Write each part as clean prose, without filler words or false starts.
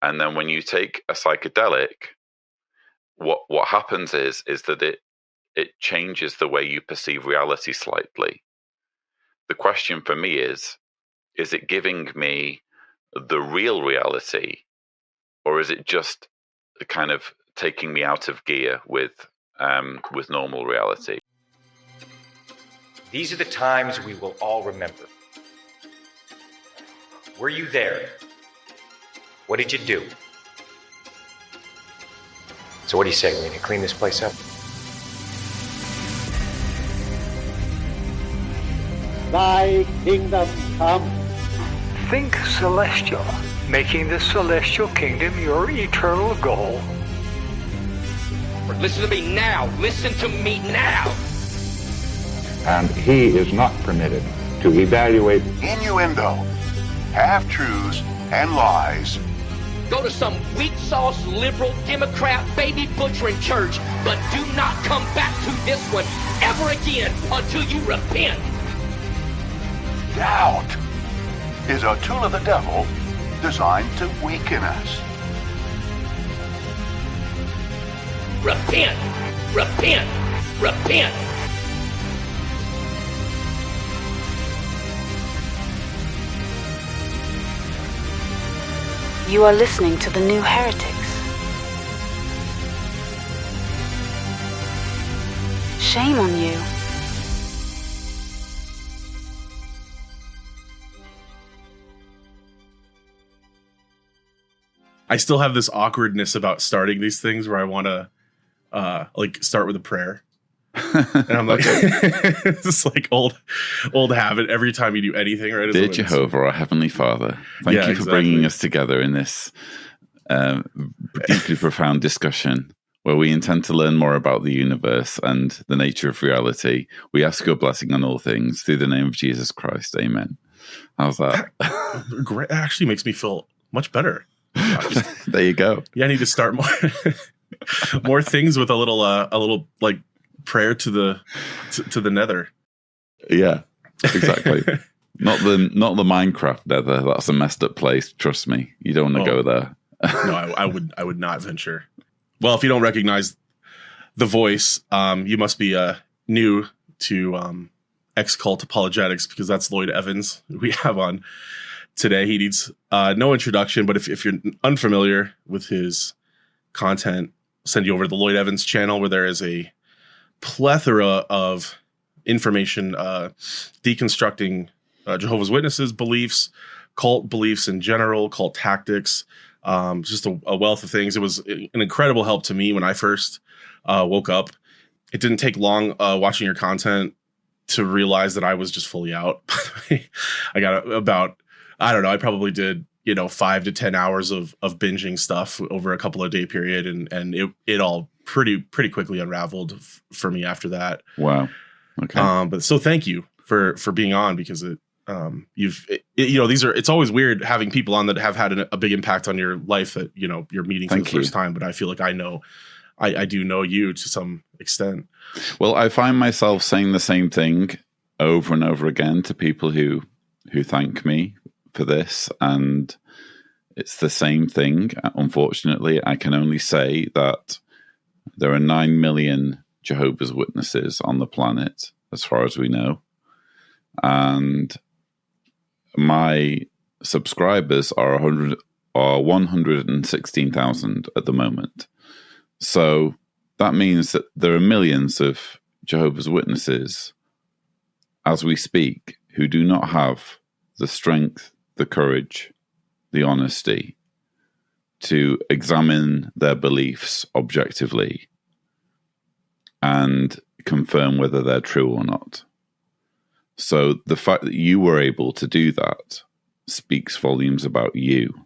And then when you take a psychedelic, what happens is that it changes the way you perceive reality slightly. The question for me is it giving me the real reality, or is it just kind of taking me out of gear with normal reality? These are the times we will all remember. Were you there? What did you do? So what do you say? We need to clean this place up? Thy kingdom come. Think celestial, making the celestial kingdom your eternal goal. Listen to me now. Listen to me now. And he is not permitted to evaluate innuendo, half-truths, and lies. Go to some weak-sauce, liberal, Democrat, baby-butchering church, but do not come back to this one ever again until you repent. Doubt is a tool of the devil designed to weaken us. Repent! Repent! Repent! You are listening to the new Heretics. Shame on you. I still have this awkwardness about starting these things where I want to start with a prayer. And I'm like, it's like old habit every time you do anything, right? Dear Jehovah, our Heavenly Father, thank you for bringing us together in this deeply profound discussion where we intend to learn more about the universe and the nature of reality. We ask your blessing on all things through the name of Jesus Christ. Amen. How's that? Great. That actually makes me feel much better. There you go. Yeah, I need to start more things with a little like prayer to the nether. Yeah, exactly. not the Minecraft nether. That's a messed up place. Trust me, you don't want to go there. No, I would not venture. Well, if you don't recognize the voice, you must be new to Ex-Cult Apologetics, because that's Lloyd Evans we have on today. He needs no introduction, but if you're unfamiliar with his content, I'll send you over to the Lloyd Evans channel, where there is a plethora of information deconstructing Jehovah's Witnesses beliefs, cult beliefs in general, cult tactics, just a wealth of things. It was an incredible help to me when I first woke up. It didn't take long watching your content to realize that I was just fully out. I got about, I don't know, I probably did 5 to 10 hours of binging stuff over a couple of day period, and it all pretty quickly unraveled for me after that. Wow. Okay. But so thank you for being on, because it's always weird having people on that have had a big impact on your life that you're meeting for the first time. But I feel like I do know you to some extent. Well, I find myself saying the same thing over and over again to people who thank me for this, and it's the same thing. Unfortunately, I can only say that there are 9 million Jehovah's Witnesses on the planet, as far as we know, and my subscribers are 116,000 at the moment. So that means that there are millions of Jehovah's Witnesses, as we speak, who do not have the strength, the courage, the honesty to examine their beliefs objectively and confirm whether they're true or not. So the fact that you were able to do that speaks volumes about you.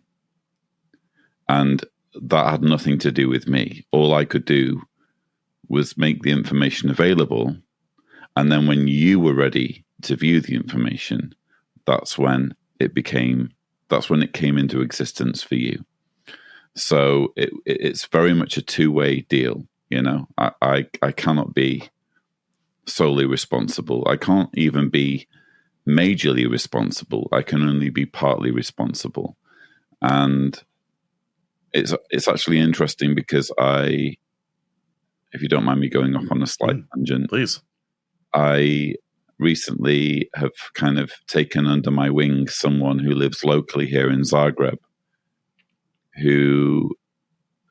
And that had nothing to do with me. All I could do was make the information available. And then when you were ready to view the information, that's when it came into existence for you. So it's very much a two-way deal. I cannot be solely responsible. I can't even be majorly responsible. I can only be partly responsible. And it's actually interesting because if you don't mind me going off on a slight tangent, please. I recently have kind of taken under my wing someone who lives locally here in Zagreb, who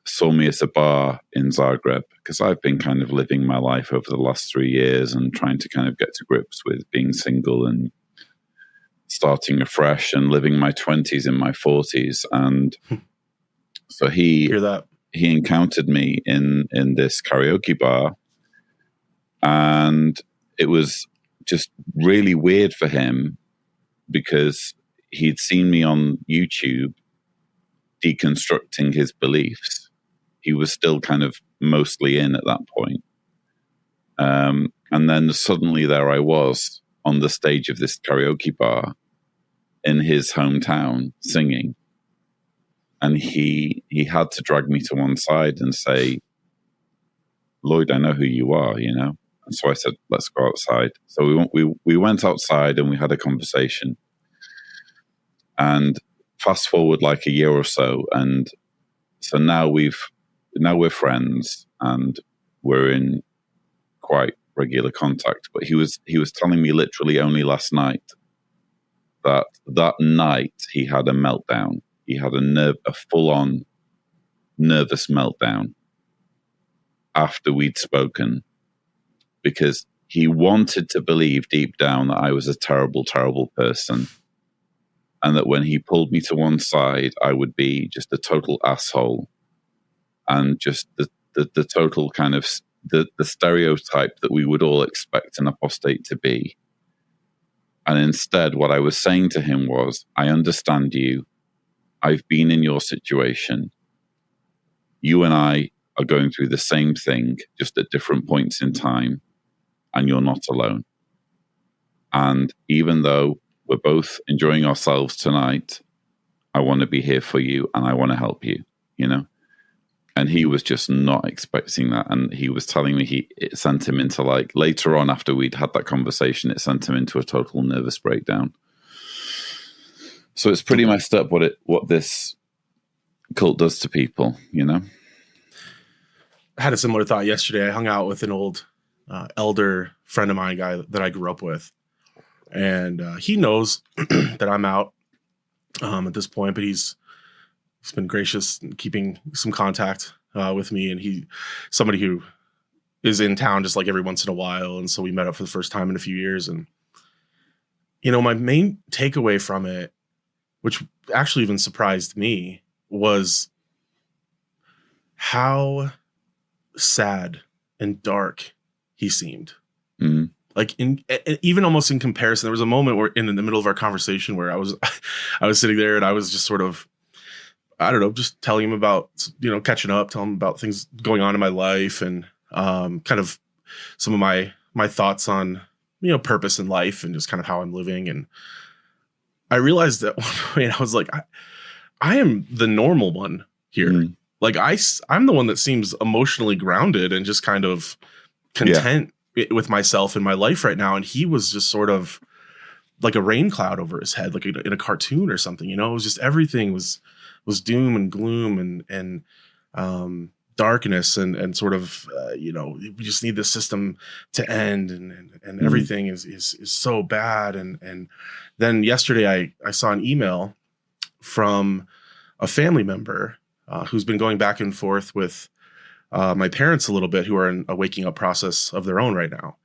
saw me at a bar in Zagreb, because I've been kind of living my life over the last 3 years and trying to kind of get to grips with being single and starting afresh and living my 20s in my 40s. And so he encountered me in this karaoke bar, and it was just really weird for him because he'd seen me on YouTube deconstructing his beliefs. He was still kind of mostly in at that point. And then suddenly there I was on the stage of this karaoke bar in his hometown singing. And he had to drag me to one side and say, Lloyd, I know who you are, you know? And so I said, let's go outside. So we went outside and we had a conversation. And fast forward like a year or so. And so now we're friends and we're in quite regular contact. But he was telling me literally only last night that night he had a meltdown. He had a full-on nervous meltdown after we'd spoken, because he wanted to believe deep down that I was a terrible, terrible person, and that when he pulled me to one side, I would be just a total asshole and just the total kind of the stereotype that we would all expect an apostate to be. And instead, what I was saying to him was, I understand you. I've been in your situation. You and I are going through the same thing, just at different points in time, and you're not alone. And even though we're both enjoying ourselves tonight, I want to be here for you and I want to help you, you know? And he was just not expecting that. And he was telling me it sent him into, like, later on after we'd had that conversation, it sent him into a total nervous breakdown. So it's pretty messed up what this cult does to people, you know? I had a similar thought yesterday. I hung out with an old elder friend of mine, guy that I grew up with. And he knows that I'm out at this point, but he's been gracious in keeping some contact with me. And he's somebody who is in town just like every once in a while. And so we met up for the first time in a few years. And, you know, my main takeaway from it, which actually even surprised me, was how sad and dark he seemed. Mm-hmm. Like even almost in comparison, there was a moment where in the middle of our conversation where I was sitting there and I was just sort of, I don't know, just telling him about, you know, catching up, telling him about things going on in my life and kind of some of my thoughts on, you know, purpose in life and just kind of how I'm living. And I realized that one point I was like, I am the normal one here. Mm. Like I'm the one that seems emotionally grounded and just kind of content with myself and my life right now. And he was just sort of like a rain cloud over his head, like in a cartoon or something, you know. It was just everything was doom and gloom and darkness and sort of you know, we just need this system to end and everything is so bad. And then yesterday I saw an email from a family member who's been going back and forth with my parents a little bit, who are in a waking up process of their own right now.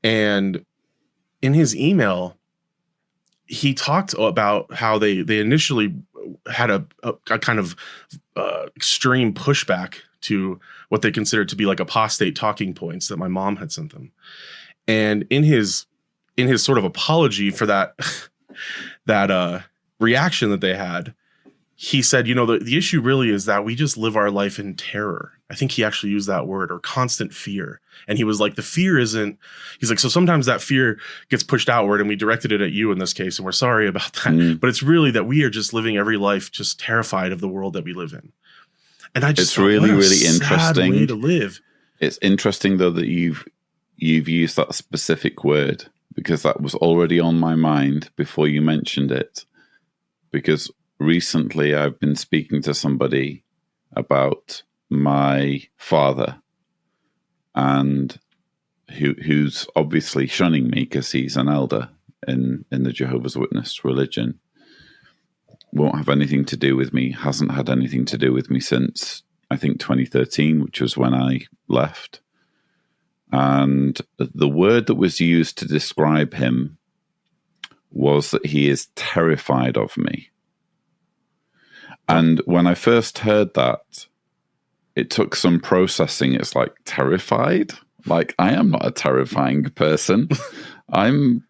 And in his email, he talked about how they initially had a kind of extreme pushback to what they considered to be like apostate talking points that my mom had sent them. And in his sort of apology for that reaction that they had, he said, you know, the issue really is that we just live our life in terror. I think he actually used that word, or constant fear. And he was like, the fear isn't, he's like, so sometimes that fear gets pushed outward and we directed it at you in this case. And we're sorry about that. Mm. But it's really that we are just living every life just terrified of the world that we live in. And I just, it's really, really interesting way to live. It's interesting though that you've used that specific word, because that was already on my mind before you mentioned it. Because recently I've been speaking to somebody about my father, and who's obviously shunning me because he's an elder in the Jehovah's Witness religion, won't have anything to do with me, hasn't had anything to do with me since, I think, 2013, which was when I left. And the word that was used to describe him was that he is terrified of me. And when I first heard that, it took some processing. It's like, terrified? Like, I am not a terrifying person. I'm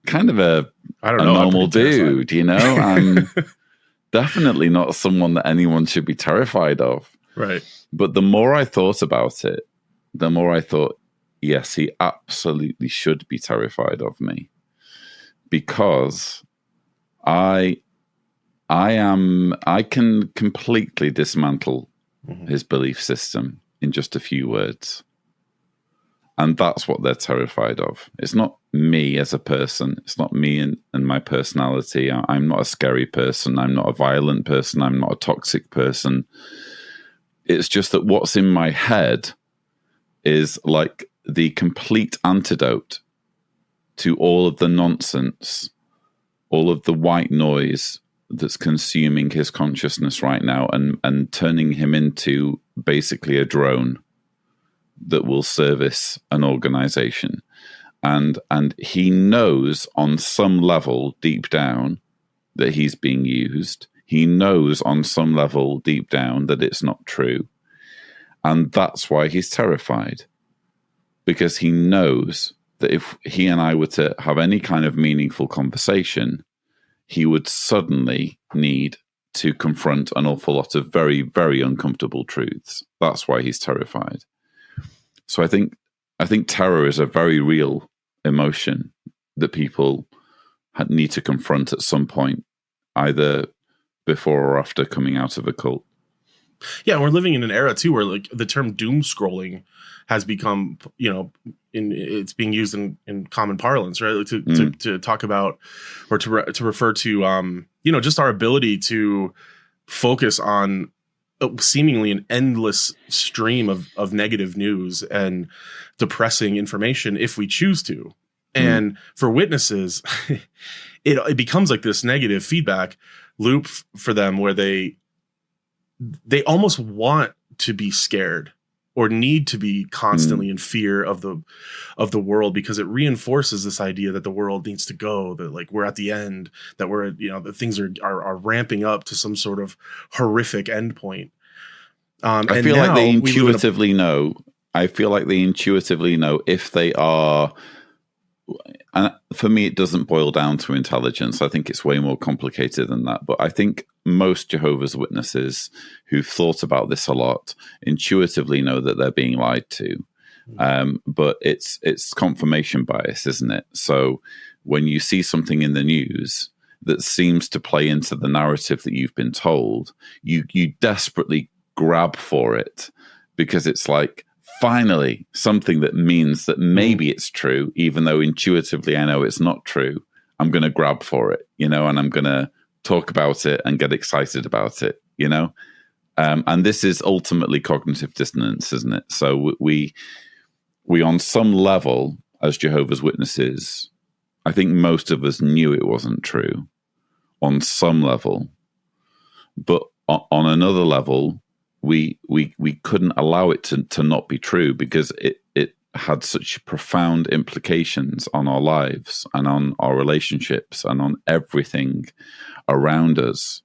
kind of a normal dude, you know? I'm definitely not someone that anyone should be terrified of. Right. But the more I thought about it, the more I thought, yes, he absolutely should be terrified of me, because I can completely dismantle his belief system in just a few words. And that's what they're terrified of. It's not me as a person. It's not me and my personality. I'm not a scary person. I'm not a violent person. I'm not a toxic person. It's just that what's in my head is like the complete antidote to all of the nonsense, all of the white noise that's consuming his consciousness right now, and turning him into basically a drone that will service an organization. And he knows on some level deep down that he's being used. He knows on some level deep down that it's not true. And that's why he's terrified, because he knows that if he and I were to have any kind of meaningful conversation, he would suddenly need to confront an awful lot of very, very uncomfortable truths. That's why he's terrified. So I think terror is a very real emotion that people need to confront at some point, either before or after coming out of a cult. Yeah, we're living in an era too where like the term doom scrolling has become, it's being used in common parlance, right? Like to talk about, or to refer to, just our ability to focus on seemingly an endless stream of negative news and depressing information if we choose to. And for witnesses, it becomes like this negative feedback loop for them where they almost want to be scared or need to be constantly in fear of the world, because it reinforces this idea that the world needs to go, that like we're at the end, that we're, that things are ramping up to some sort of horrific endpoint. I feel like they intuitively know. I feel like they intuitively know if they are. And for me, it doesn't boil down to intelligence. I think it's way more complicated than that. But I think most Jehovah's Witnesses who've thought about this a lot intuitively know that they're being lied to. But it's confirmation bias, isn't it? So when you see something in the news that seems to play into the narrative that you've been told, you desperately grab for it, because it's like, finally, something that means that maybe it's true, even though intuitively I know it's not true. I'm going to grab for it, and I'm going to talk about it and get excited about it, and this is ultimately cognitive dissonance, isn't it? So we on some level, as Jehovah's Witnesses, I think most of us knew it wasn't true on some level, but on another level, we couldn't allow it to not be true, because it had such profound implications on our lives and on our relationships and on everything around us.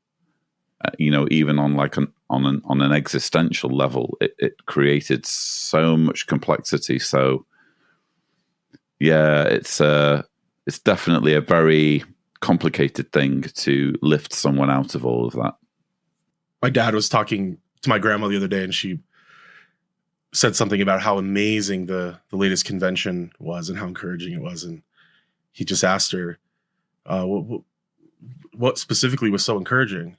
Even on on an existential level, it created so much complexity. So yeah, it's definitely a very complicated thing to lift someone out of all of that. My dad was talking to my grandma the other day, and she said something about how amazing the latest convention was and how encouraging it was. And he just asked her, what specifically was so encouraging?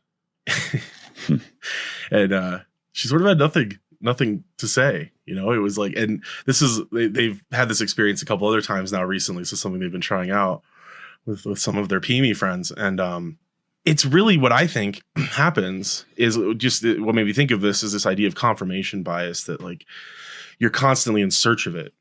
And she sort of had nothing to say. It was like, and they've had this experience a couple other times now recently. So something they've been trying out with some of their PME friends. And it's really what I think happens is just what made me think of this is this idea of confirmation bias, that like you're constantly in search of it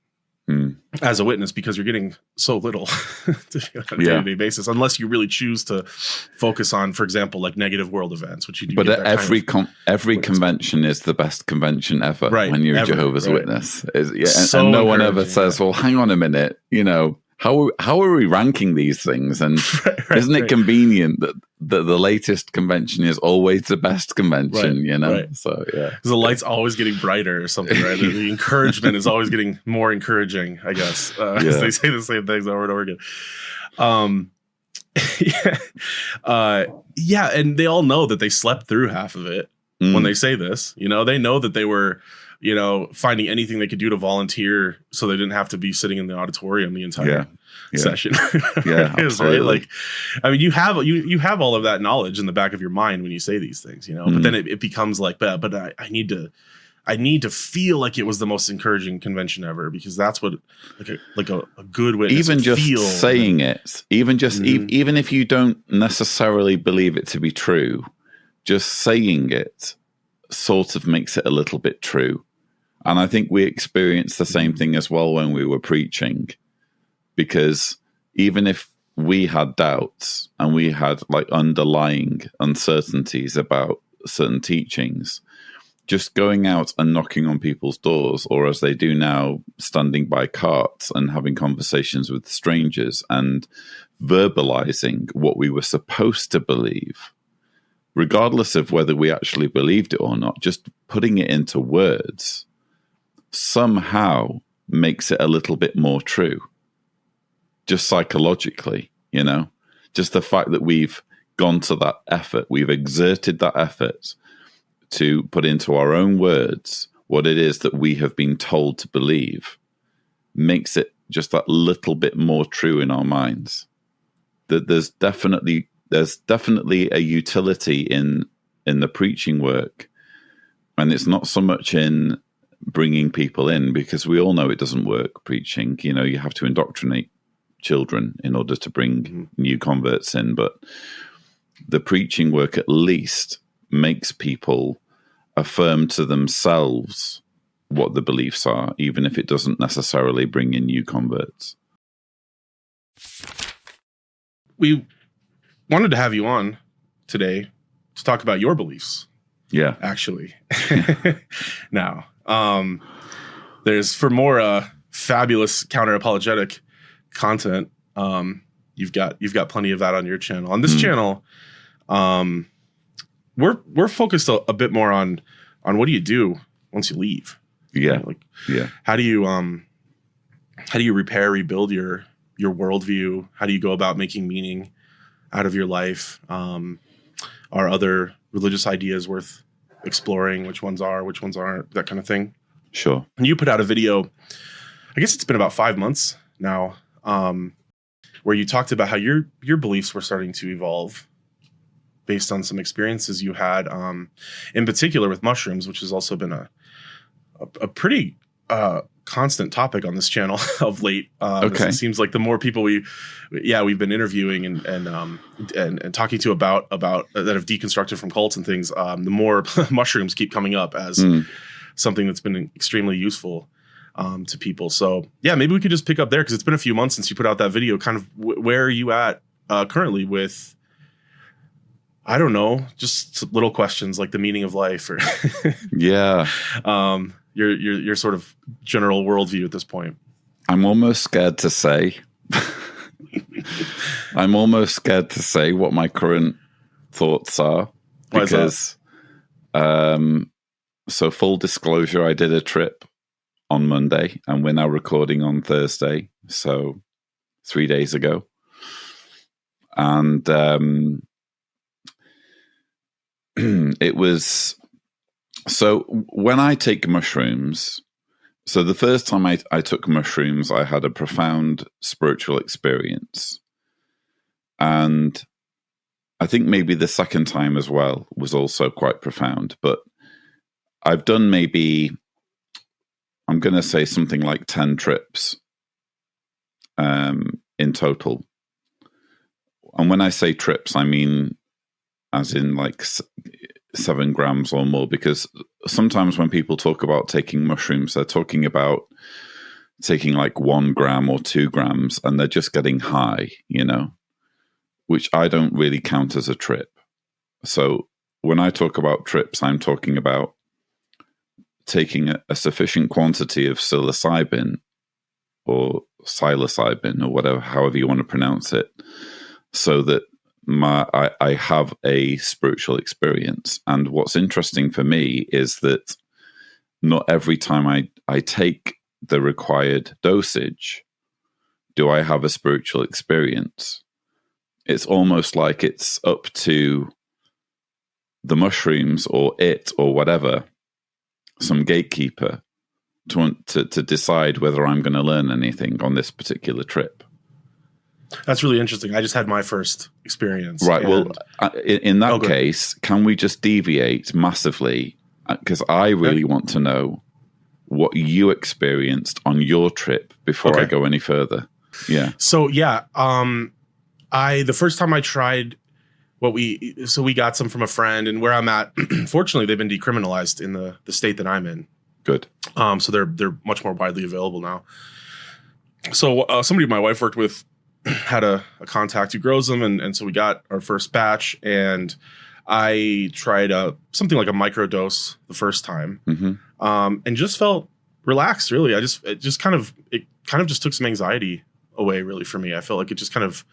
as a witness because you're getting so little to be on a day-to-day basis, unless you really choose to focus on, for example, like negative world events, which you do. But every convention is the best convention ever when you're a Jehovah's Witness. And no one ever says, well, hang on a minute, you know, how are we ranking these things? And isn't it convenient that the latest convention is always the best convention, you know? So, yeah. Because the light's always getting brighter or something, right? The encouragement is always getting more encouraging, I guess. They say the same things over and over again. And they all know that they slept through half of it when they say this. You know, they know that they were, you know, finding anything they could do to volunteer so they didn't have to be sitting in the auditorium the entire session. Right? Like, I mean, you have all of that knowledge in the back of your mind when you say these things, you know, but then it becomes like, but I need to feel like it was the most encouraging convention ever, because that's what like a good witness even just saying it, even if you don't necessarily believe it to be true, just saying it sort of makes it a little bit true. And I think we experienced the same thing as well when we were preaching, because even if we had doubts and we had like underlying uncertainties about certain teachings, just going out and knocking on people's doors, or as they do now, standing by carts and having conversations with strangers and verbalizing what we were supposed to believe, regardless of whether we actually believed it or not, just putting it into words somehow makes it a little bit more true. Just psychologically, you know, just the fact that we've gone to that effort, we've exerted that effort to put into our own words what it is that we have been told to believe, makes it just that little bit more true in our minds. That there's definitely a utility in the preaching work, and it's not so much in bringing people in, because we all know it doesn't work preaching. You know, you have to indoctrinate children in order to bring new converts in, but the preaching work at least makes people affirm to themselves what the beliefs are, even if it doesn't necessarily bring in new converts. We wanted to have you on today to talk about your beliefs. Yeah. Actually. Now, there's, for more fabulous counter-apologetic content, you've got plenty of that on your channel. On this channel, we're focused a bit more on what do you do once you leave? Yeah. How do you repair, rebuild your worldview? How do you go about making meaning out of your life? Are other religious ideas worth exploring? Which ones are, which ones aren't, that kind of thing. Sure. And you put out a video, I guess it's been about 5 months now, where you talked about how your beliefs were starting to evolve based on some experiences you had, in particular with mushrooms, which has also been a pretty constant topic on this channel of late. It seems like the more people we've been interviewing and talking to about that have deconstructed from cults and things, the more mushrooms keep coming up as something that's been extremely useful to people. So yeah, maybe we could just pick up there, because it's been a few months since you put out that video. Kind of where are you at currently with, I don't know, just little questions like the meaning of life, or your sort of general worldview at this point? I'm almost scared to say. I'm almost scared to say what my current thoughts are, because so full disclosure, I did a trip on Monday and we're now recording on Thursday, so 3 days ago. And it was, so when I take mushrooms, so the first time I took mushrooms, I had a profound spiritual experience. And I think maybe the second time as well was also quite profound. But I've done maybe, I'm going to say something like 10 trips in total. And when I say trips, I mean as in like 7 grams or more, because sometimes when people talk about taking mushrooms, they're talking about taking like 1 gram or 2 grams and they're just getting high, you know, which I don't really count as a trip. So when I talk about trips, I'm talking about taking a sufficient quantity of psilocybin or psilocybin or whatever, however you want to pronounce it, so that I have a spiritual experience. And what's interesting for me is that not every time I take the required dosage do I have a spiritual experience. It's almost like it's up to the mushrooms or it or whatever, some gatekeeper, to decide whether I'm going to learn anything on this particular trip. That's really interesting. I just had my first experience. Right. Well, in that case, can we just deviate massively? Because I really want to know what you experienced on your trip before I go any further. Yeah. So, yeah, the first time I tried we got some from a friend, and where I'm at, fortunately, they've been decriminalized in the state that I'm in. Good. So they're much more widely available now. So somebody my wife worked with had a contact who grows them, and so we got our first batch, and I tried something like a microdose the first time, and just felt relaxed. Really, it kind of just took some anxiety away. Really, for me, I felt like it just kind of,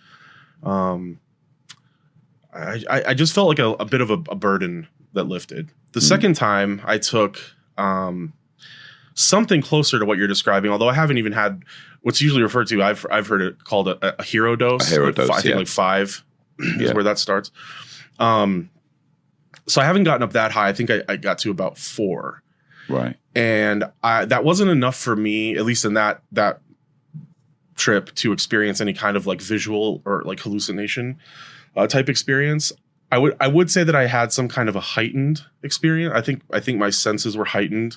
I just felt like a bit of a burden that lifted. The second time I took something closer to what you're describing, although I haven't even had what's usually referred to. I've heard it called a hero dose. A hero dose, I think like 5 is where that starts. So I haven't gotten up that high. I think I got to about 4. Right. And that wasn't enough for me, at least in that trip, to experience any kind of like visual or like hallucination type experience. I would say that I had some kind of a heightened experience. I think my senses were heightened,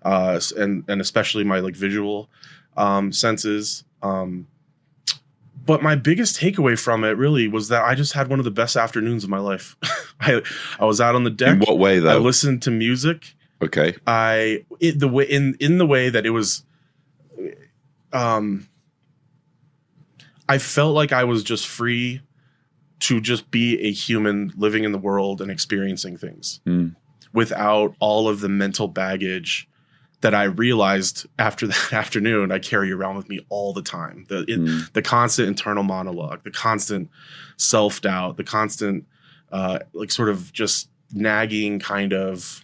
and especially my like visual senses. But my biggest takeaway from it really was that I just had one of the best afternoons of my life. I was out on the deck. In what way, though? I listened to music. Okay. In the way that it was, I felt like I was just free to just be a human living in the world and experiencing things without all of the mental baggage that I realized after that afternoon I carry around with me all the time. The constant internal monologue, the constant self-doubt, the constant like sort of just nagging kind of,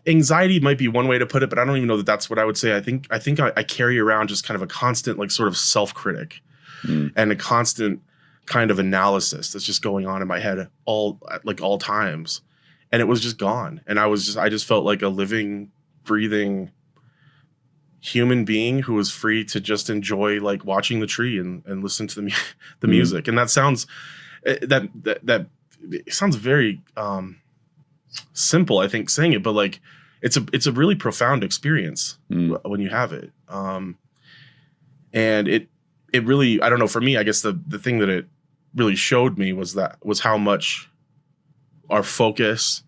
anxiety might be one way to put it, but I don't even know that that's what I would say. I think I carry around just kind of a constant like sort of self-critic and a constant kind of analysis that's just going on in my head all times. And it was just gone. And I just felt like a living, breathing human being who was free to just enjoy like watching the tree and listen to the music. And that sounds that sounds very simple, I think, saying it, but like it's a really profound experience when you have it. And it really, I don't know, for me, I guess the thing that it really showed me was how much our focus,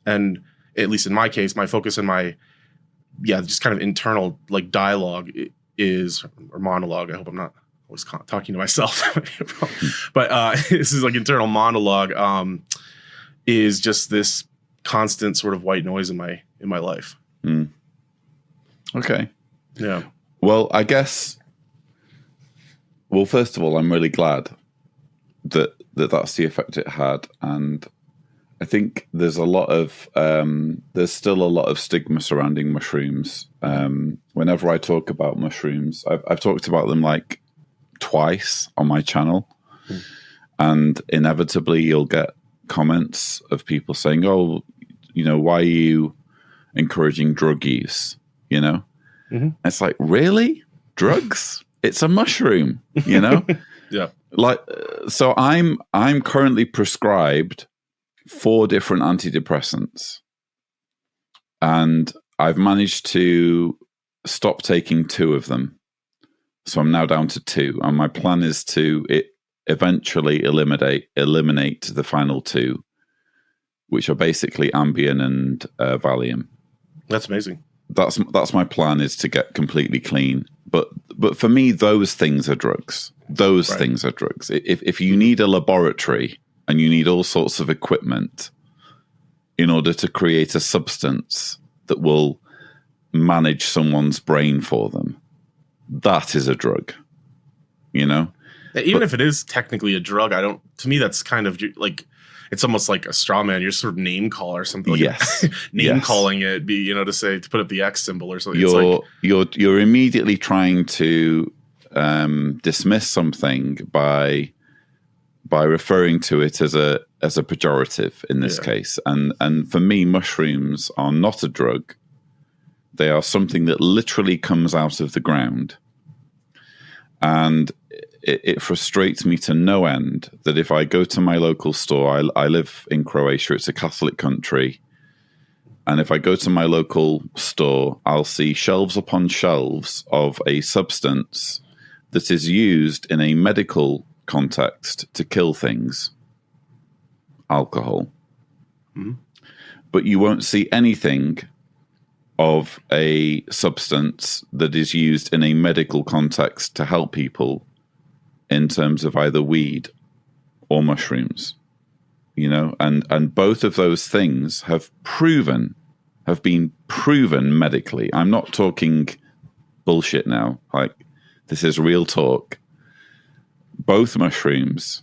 and at least in my case, my focus and my just kind of internal like dialogue is, or monologue. I hope I'm not always talking to myself, but this is like internal monologue is just this constant sort of white noise in my life. Okay. Yeah. Well, I guess. Well, first of all, I'm really glad that that's the effect it had, and I think there's still a lot of stigma surrounding mushrooms. Whenever I talk about mushrooms, I've talked about them like twice on my channel, and inevitably you'll get comments of people saying, "Oh, why are you encouraging drug use?" It's like, really? Drugs? It's a mushroom, Yeah. Like, so I'm currently prescribed 4 different antidepressants, and I've managed to stop taking 2 of them. So I'm now down to 2, and my plan is to eventually eliminate the final two, which are basically Ambien and Valium. That's amazing. That's my plan, is to get completely clean. But for me, those things are drugs. Those things are drugs. If you need a laboratory and you need all sorts of equipment in order to create a substance that will manage someone's brain for them, that is a drug. Even if it is technically a drug, to me, that's kind of like, it's almost like a straw man. You're sort of name call or something. Like yes. Calling it, to put up the X symbol or something. You're immediately trying to dismiss something by referring to it as a pejorative in this case. And for me, mushrooms are not a drug. They are something that literally comes out of the ground. And it frustrates me to no end that if I go to my local store, I live in Croatia, it's a Catholic country, and if I go to my local store, I'll see shelves upon shelves of a substance that is used in a medical context to kill things. Alcohol. Mm-hmm. But you won't see anything of a substance that is used in a medical context to help people in terms of either weed or mushrooms, and both of those things have been proven medically. I'm not talking bullshit now. Like, this is real talk. Both mushrooms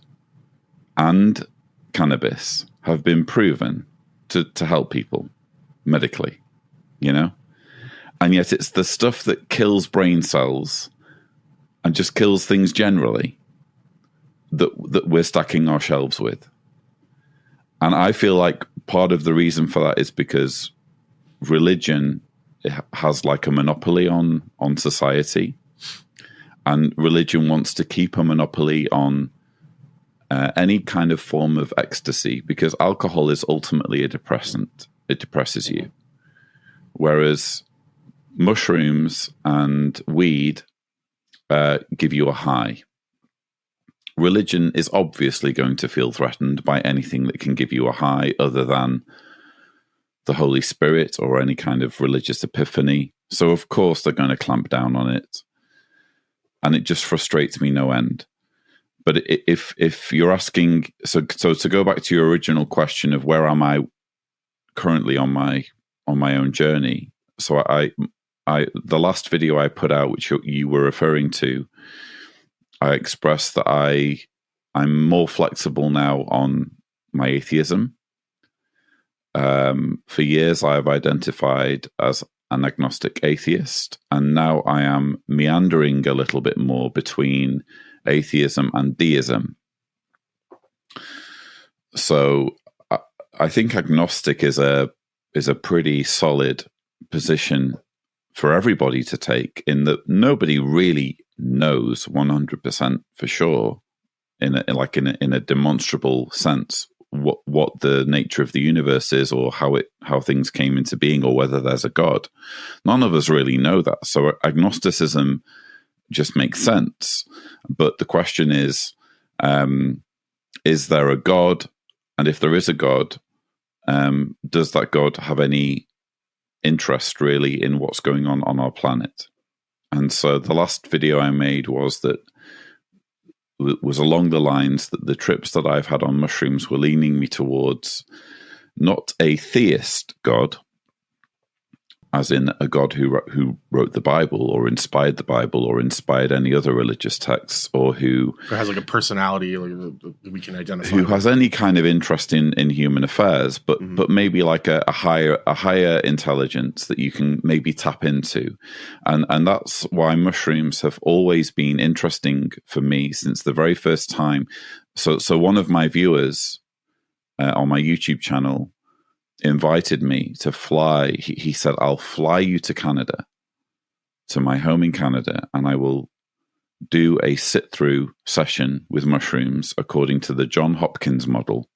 and cannabis have been proven to help people medically, and yet it's the stuff that kills brain cells and just kills things generally that we're stacking our shelves with. And I feel like part of the reason for that is because religion has like a monopoly on society, and religion wants to keep a monopoly on any kind of form of ecstasy, because alcohol is ultimately a depressant. It depresses you. Whereas mushrooms and weed give you a high. Religion is obviously going to feel threatened by anything that can give you a high other than the Holy Spirit or any kind of religious epiphany. So, of course, they're going to clamp down on it. And it just frustrates me no end. But if you're asking, so to go back to your original question of where am I currently on my own journey. So I the last video I put out, which you were referring to, I expressed that I'm more flexible now on my atheism. For years, I have identified as an agnostic atheist, and now I am meandering a little bit more between atheism and deism. So I think agnostic is a pretty solid position for everybody to take, in that nobody really knows 100% for sure in a demonstrable sense what the nature of the universe is, or how things came into being, or whether there's a God. None of us really know that. So agnosticism just makes sense. But the question is there a God? And if there is a God, does that God have any interest really in what's going on our planet? And so the last video I made was along the lines that the trips that I've had on mushrooms were leaning me towards not a theist God, as in a God who wrote the Bible or inspired the Bible or inspired any other religious texts, or who has like a personality that we can identify, who has any kind of interest in human affairs, but maybe like a higher intelligence that you can maybe tap into, and that's why mushrooms have always been interesting for me since the very first time. So one of my viewers on my YouTube channel invited me to fly. He said, I'll fly you to Canada, to my home in Canada, and I will do a sit-through session with mushrooms according to the John Hopkins model.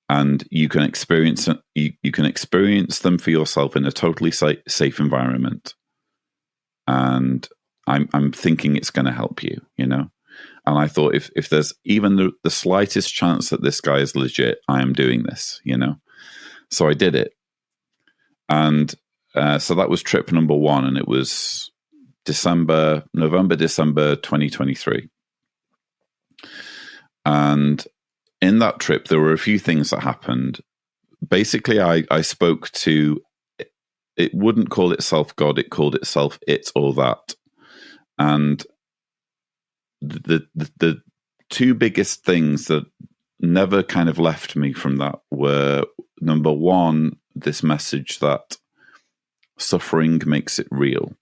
And you can experience them for yourself in a totally safe environment. And I'm thinking it's going to help you, And I thought, if there's even the slightest chance that this guy is legit, I am doing this, you know? So I did it. And so that was trip number 1, and it was November, December 2023. And in that trip, there were a few things that happened. Basically, I spoke to, it wouldn't call itself God, it called itself it or that. And the two biggest things that never kind of left me from that were, number 1, this message that suffering makes it real.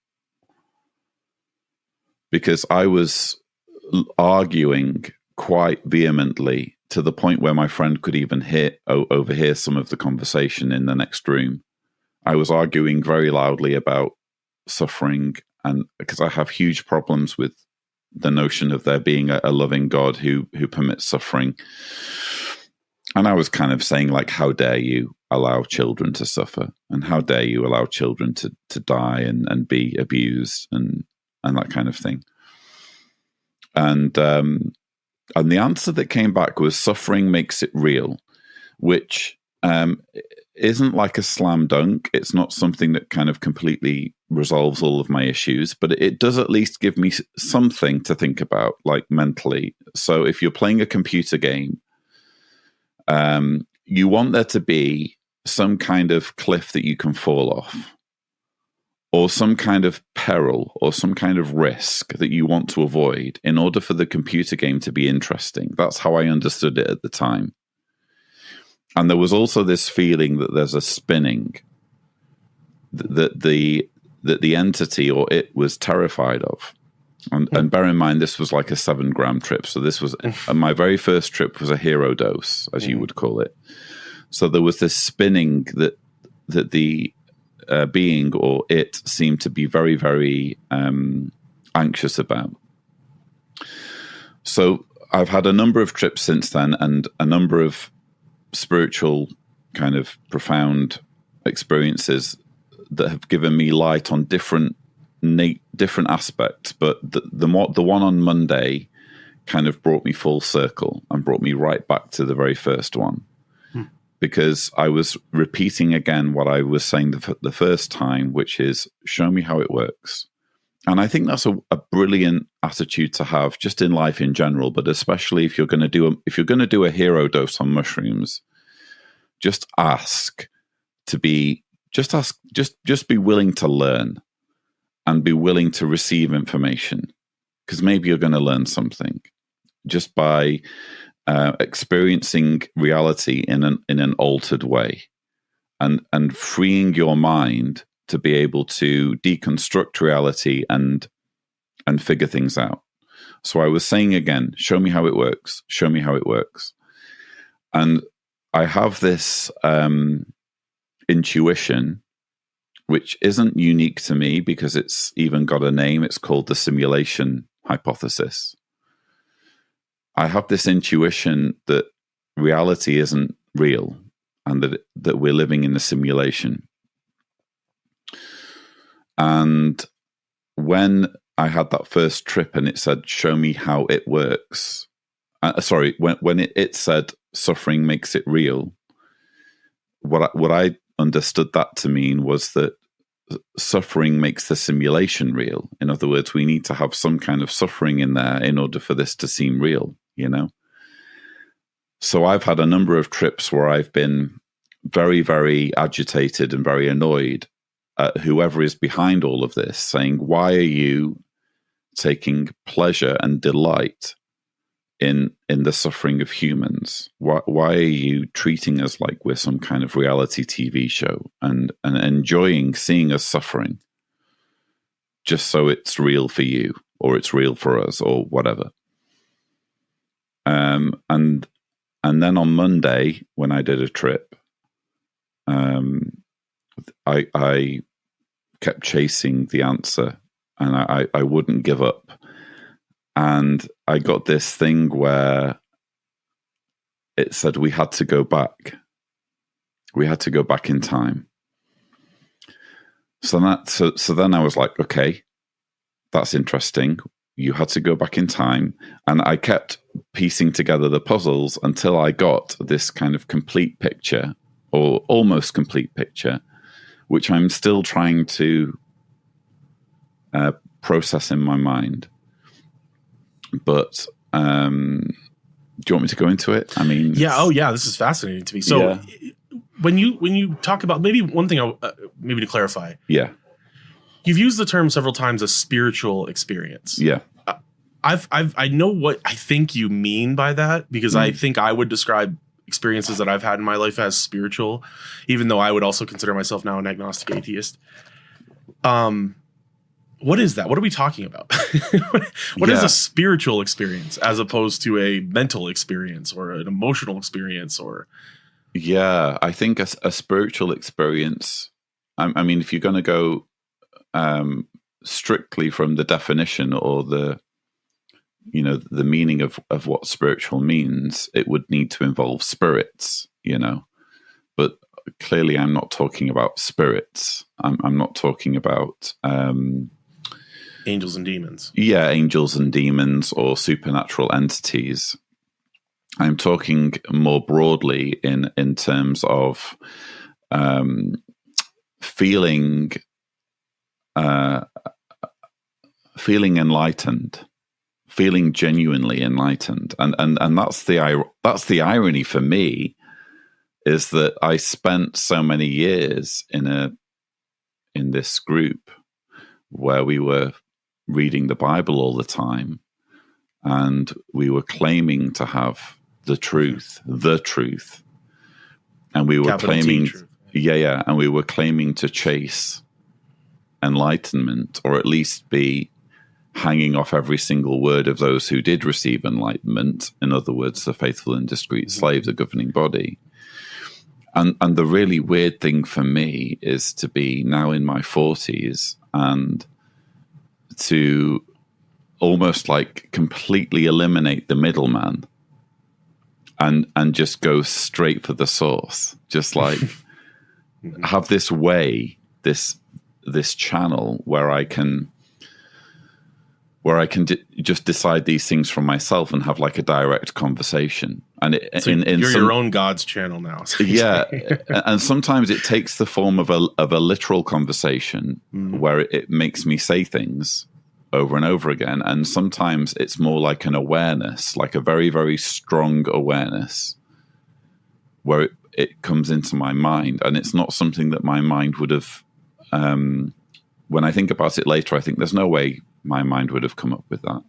Because I was arguing quite vehemently to the point where my friend could even overhear some of the conversation in the next room. I was arguing very loudly about suffering, and because I have huge problems with the notion of there being a loving God who permits suffering. And I was kind of saying, like, how dare you allow children to suffer, and how dare you allow children to die and be abused and that kind of thing. And the answer that came back was suffering makes it real, which isn't like a slam dunk. It's not something that kind of completely resolves all of my issues, but it does at least give me something to think about, like mentally. So if you're playing a computer game, you want there to be some kind of cliff that you can fall off, or some kind of peril or some kind of risk that you want to avoid in order for the computer game to be interesting. That's how I understood it at the time. And there was also this feeling that there's a spinning that the entity or it was terrified of. And bear in mind, this was like a 7-gram trip. So this was my very first trip was a hero dose, as you would call it. So there was this spinning that the being or it seemed to be very, very anxious about. So I've had a number of trips since then, and a number of spiritual kind of profound experiences that have given me light on different aspects. But the one on Monday kind of brought me full circle and brought me right back to the very first one. Because I was repeating again what I was saying the first time, which is, show me how it works. And I think that's a brilliant attitude to have just in life in general, but especially if you're going to do a hero dose on mushrooms, just be willing to learn and be willing to receive information, because maybe you're going to learn something just by experiencing reality in an altered way, and freeing your mind to be able to deconstruct reality and figure things out. So I was saying again, show me how it works, show me how it works. And I have this intuition, which isn't unique to me because it's even got a name. It's called the simulation hypothesis. I have this intuition that reality isn't real and that we're living in a simulation. And when I had that first trip and it said, show me how it works. When it said suffering makes it real, what I understood that to mean was that suffering makes the simulation real. In other words, we need to have some kind of suffering in there in order for this to seem real, you know? So I've had a number of trips where I've been very, very agitated and very annoyed at whoever is behind all of this, saying, why are you taking pleasure and delight in the suffering of humans? Why are you treating us like we're some kind of reality TV show and enjoying seeing us suffering just so it's real for you or it's real for us or whatever? And then on Monday, when I did a trip, I kept chasing the answer, and I wouldn't give up. And I got this thing where it said we had to go back. We had to go back in time. So then I was like, okay, that's interesting. you had to go back in time, and I kept piecing together the puzzles until I got this kind of complete picture, or almost complete picture, which I'm still trying to process in my mind. But do you want me to go into it? I mean, yeah. This is fascinating to me. So when you talk about, maybe one thing, maybe to clarify, you've used the term several times, a spiritual experience. Yeah. I know what I think you mean by that, because I think I would describe experiences that I've had in my life as spiritual, even though I would also consider myself now an agnostic atheist. What is that? What are we talking about? What is a spiritual experience as opposed to a mental experience or an emotional experience? Or I think a spiritual experience, I mean, if you're going to go strictly from the definition or the meaning of what spiritual means, it would need to involve spirits, but clearly I'm not talking about spirits. I'm not talking about angels and demons. Yeah, angels and demons or supernatural entities. I'm talking more broadly in terms of feeling enlightened, feeling genuinely enlightened, and that's the irony for me, is that I spent so many years in this group where we were reading the Bible all the time, and we were claiming to have the truth, and we were Capital claiming, T truth. and we were claiming to chase enlightenment, or at least be hanging off every single word of those who did receive enlightenment. In other words, the faithful and discreet slaves, a governing body. And the really weird thing for me is to be now in my 40s and to almost like completely eliminate the middleman and just go straight for the source. Just like have this way, this channel where I can just decide these things for myself and have like a direct conversation. And you're your own God's channel now. And sometimes it takes the form of a literal conversation where it makes me say things over and over again. And sometimes it's more like an awareness, like a very, very strong awareness where it comes into my mind. And it's not something that my mind would have, when I think about it later, I think there's no way my mind would have come up with that.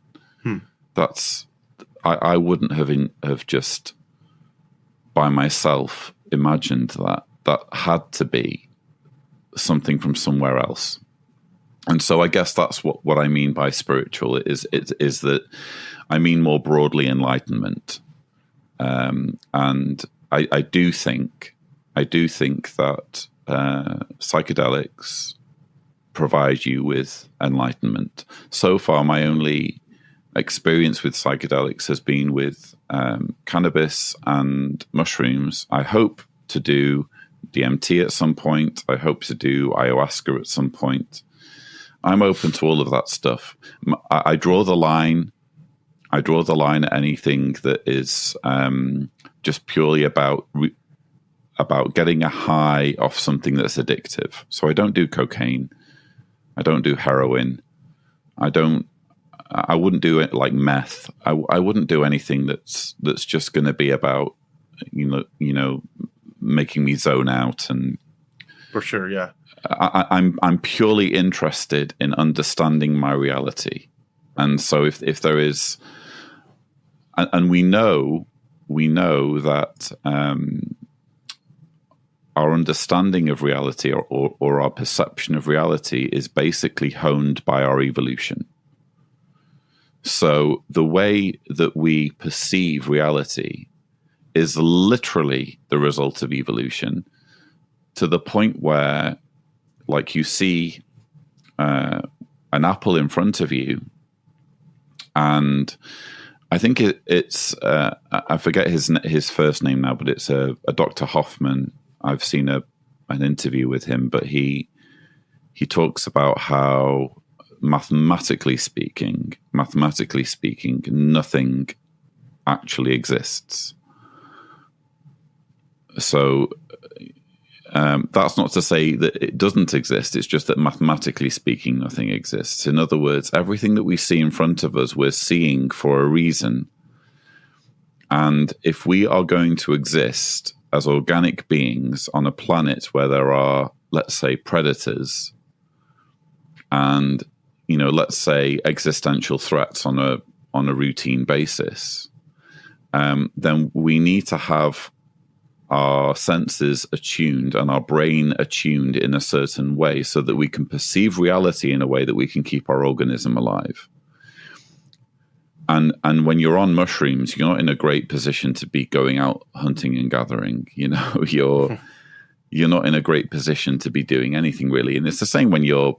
I wouldn't have just by myself imagined that. That had to be something from somewhere else. And so I guess that's what I mean by spiritual is that I mean more broadly enlightenment. And I do think that psychedelics provide you with enlightenment. So far, my only experience with psychedelics has been with cannabis and mushrooms. I hope to do DMT at some point. I hope to do ayahuasca at some point. I'm open to all of that stuff. I draw the line. I draw the line at anything that is just purely about getting a high off something that's addictive. So I don't do cocaine. I don't do heroin. I wouldn't do it like meth. I wouldn't do anything that's just going to be about, making me zone out. And for sure, yeah. I'm purely interested in understanding my reality. And so if there is, and we know that our understanding of reality or our perception of reality is basically honed by our evolution. So the way that we perceive reality is literally the result of evolution, to the point where, like, you see an apple in front of you, and I think it's I forget his first name now, but it's a Dr. Hoffman. I've seen an interview with him, but he talks about how mathematically speaking, nothing actually exists. So that's not to say that it doesn't exist. It's just that mathematically speaking, nothing exists. In other words, everything that we see in front of us, we're seeing for a reason. And if we are going to exist as organic beings on a planet where there are, let's say, predators and, let's say existential threats on a routine basis, then we need to have our senses attuned and our brain attuned in a certain way so that we can perceive reality in a way that we can keep our organism alive. And when you're on mushrooms, you're not in a great position to be going out hunting and gathering. You're not in a great position to be doing anything really. And it's the same when you're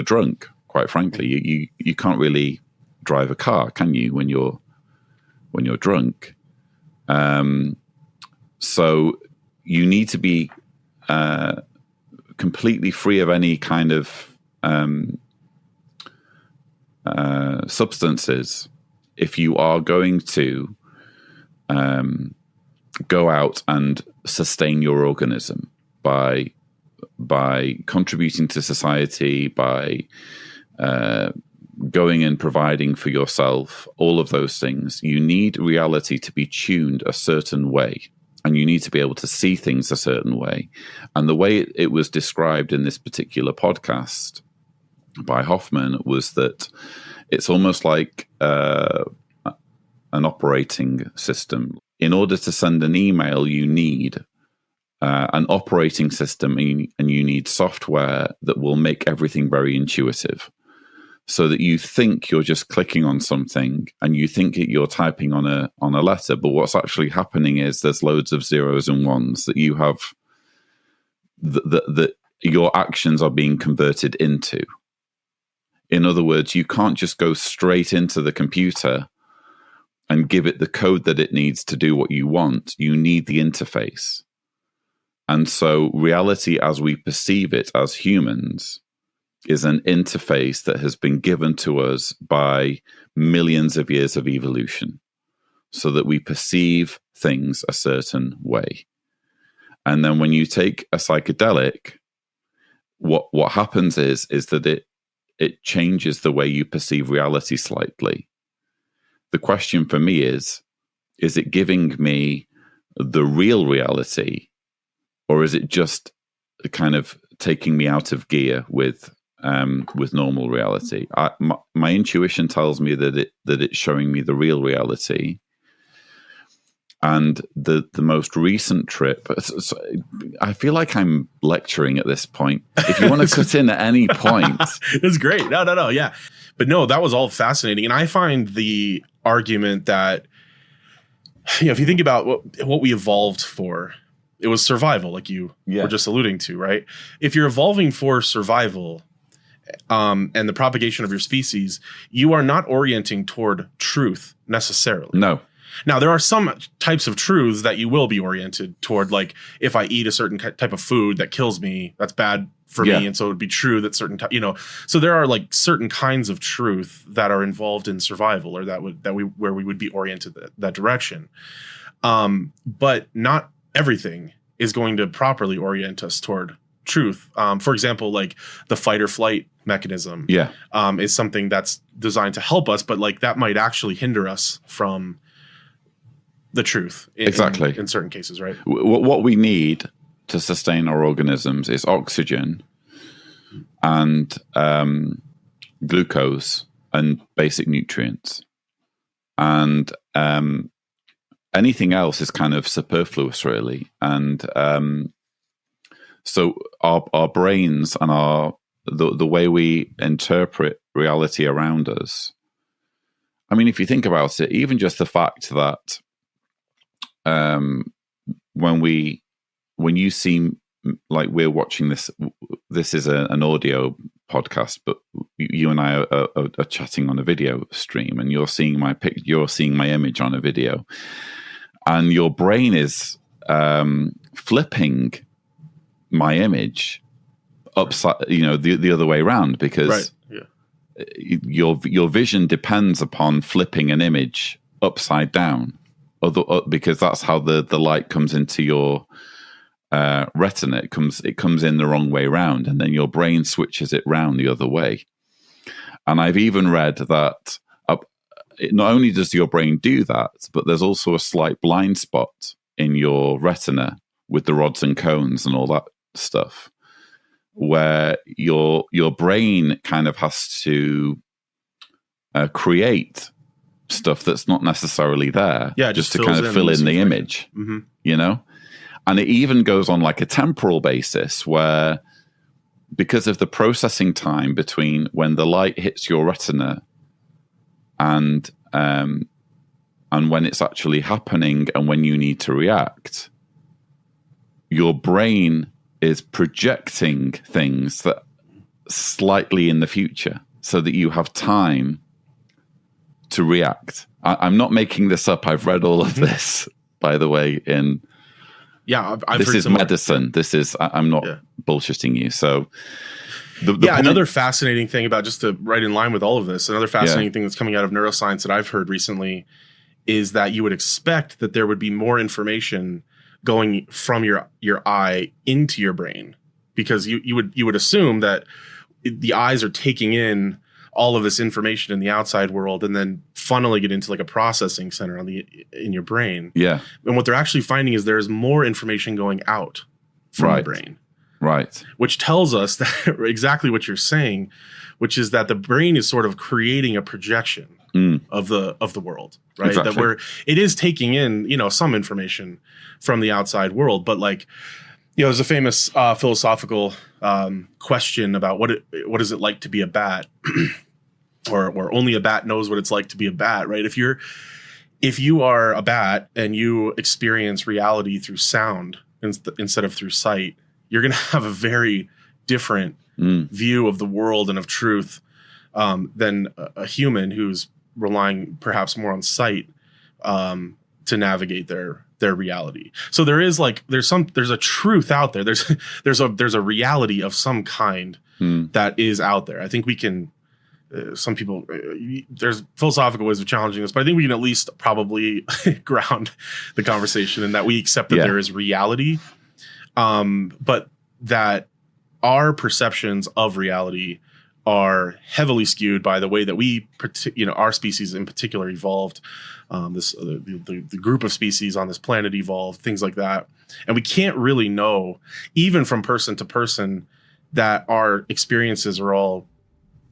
drunk. Quite frankly, you can't really drive a car, can you? When you're drunk. So you need to be completely free of any kind of substances if you are going to go out and sustain your organism by contributing to society, by going and providing for yourself, all of those things. You need reality to be tuned a certain way, and you need to be able to see things a certain way. And the way it was described in this particular podcast by Hoffman was that it's almost like an operating system. In order to send an email, you need an operating system, and you need software that will make everything very intuitive, so that you think you're just clicking on something and you think you're typing on a letter, but what's actually happening is there's loads of zeros and ones that you have that your actions are being converted into. In other words, you can't just go straight into the computer and give it the code that it needs to do what you want. You need the interface. And so reality as we perceive it as humans is an interface that has been given to us by millions of years of evolution so that we perceive things a certain way. And then when you take a psychedelic, what happens is that it changes the way you perceive reality slightly. The question for me is it giving me the real reality, or is it just kind of taking me out of gear with normal reality? My intuition tells me that it's showing me the real reality. And the most recent trip, I feel like I'm lecturing at this point. If you want to cut in at any point. It's great. No, yeah. But no, that was all fascinating. And I find the argument that, if you think about what we evolved for, it was survival, like you were just alluding to, right? If you're evolving for survival, and the propagation of your species, you are not orienting toward truth necessarily. No. Now, there are some types of truths that you will be oriented toward, like if I eat a certain type of food that kills me, that's bad for me. And so it would be true that certain, so there are like certain kinds of truth that are involved in survival, or where we would be oriented that direction. But not everything is going to properly orient us toward truth. For example, like the fight or flight mechanism is something that's designed to help us, but like that might actually hinder us from the truth in certain cases, right? What we need to sustain our organisms is oxygen and glucose and basic nutrients. And anything else is kind of superfluous, really. And so our brains and the way we interpret reality around us. I mean, if you think about it, even just the fact that when you see, like we're watching this is an audio podcast, but you and I are chatting on a video stream, and you're seeing my picture, you're seeing my image on a video, and your brain is flipping my image upside, the other way around, because your vision depends upon flipping an image upside down, because that's how the light comes into your retina. It comes in the wrong way round, and then your brain switches it round the other way. And I've even read that not only does your brain do that, but there's also a slight blind spot in your retina with the rods and cones and all that stuff, where your brain kind of has to create stuff that's not necessarily there, just to kind of fill in the image, you know? And it even goes on like a temporal basis, where because of the processing time between when the light hits your retina and when it's actually happening and when you need to react, your brain is projecting things that slightly in the future so that you have time to react. I'm not making this up. I've read all of this, by the way, I've this is medicine. This is, I'm not bullshitting you. So another fascinating thing about, just to right in line with all of this, another fascinating thing that's coming out of neuroscience that I've heard recently is that you would expect that there would be more information going from your eye into your brain, because you would assume that the eyes are taking in all of this information in the outside world and then funneling it into like a processing center in your brain. Yeah. And what they're actually finding is there's more information going out from the brain. Right. Which tells us that exactly what you're saying, which is that the brain is sort of creating a projection of the world, right? Exactly. That it is taking in, some information from the outside world, but like, there's a famous philosophical question about what is it like to be a bat, or only a bat knows what it's like to be a bat, right? If you are a bat and you experience reality through sound instead of through sight, you're going to have a very different view of the world and of truth than a human who's relying perhaps more on sight to navigate their reality. So there's a truth out there. There's a reality of some kind that is out there. I think we can. Some people, there's philosophical ways of challenging this, but I think we can at least probably ground the conversation in that we accept that there is reality, but that our perceptions of reality are heavily skewed by the way that our species in particular evolved. The group of species on this planet evolved, things like that. And we can't really know, even from person to person, that our experiences are all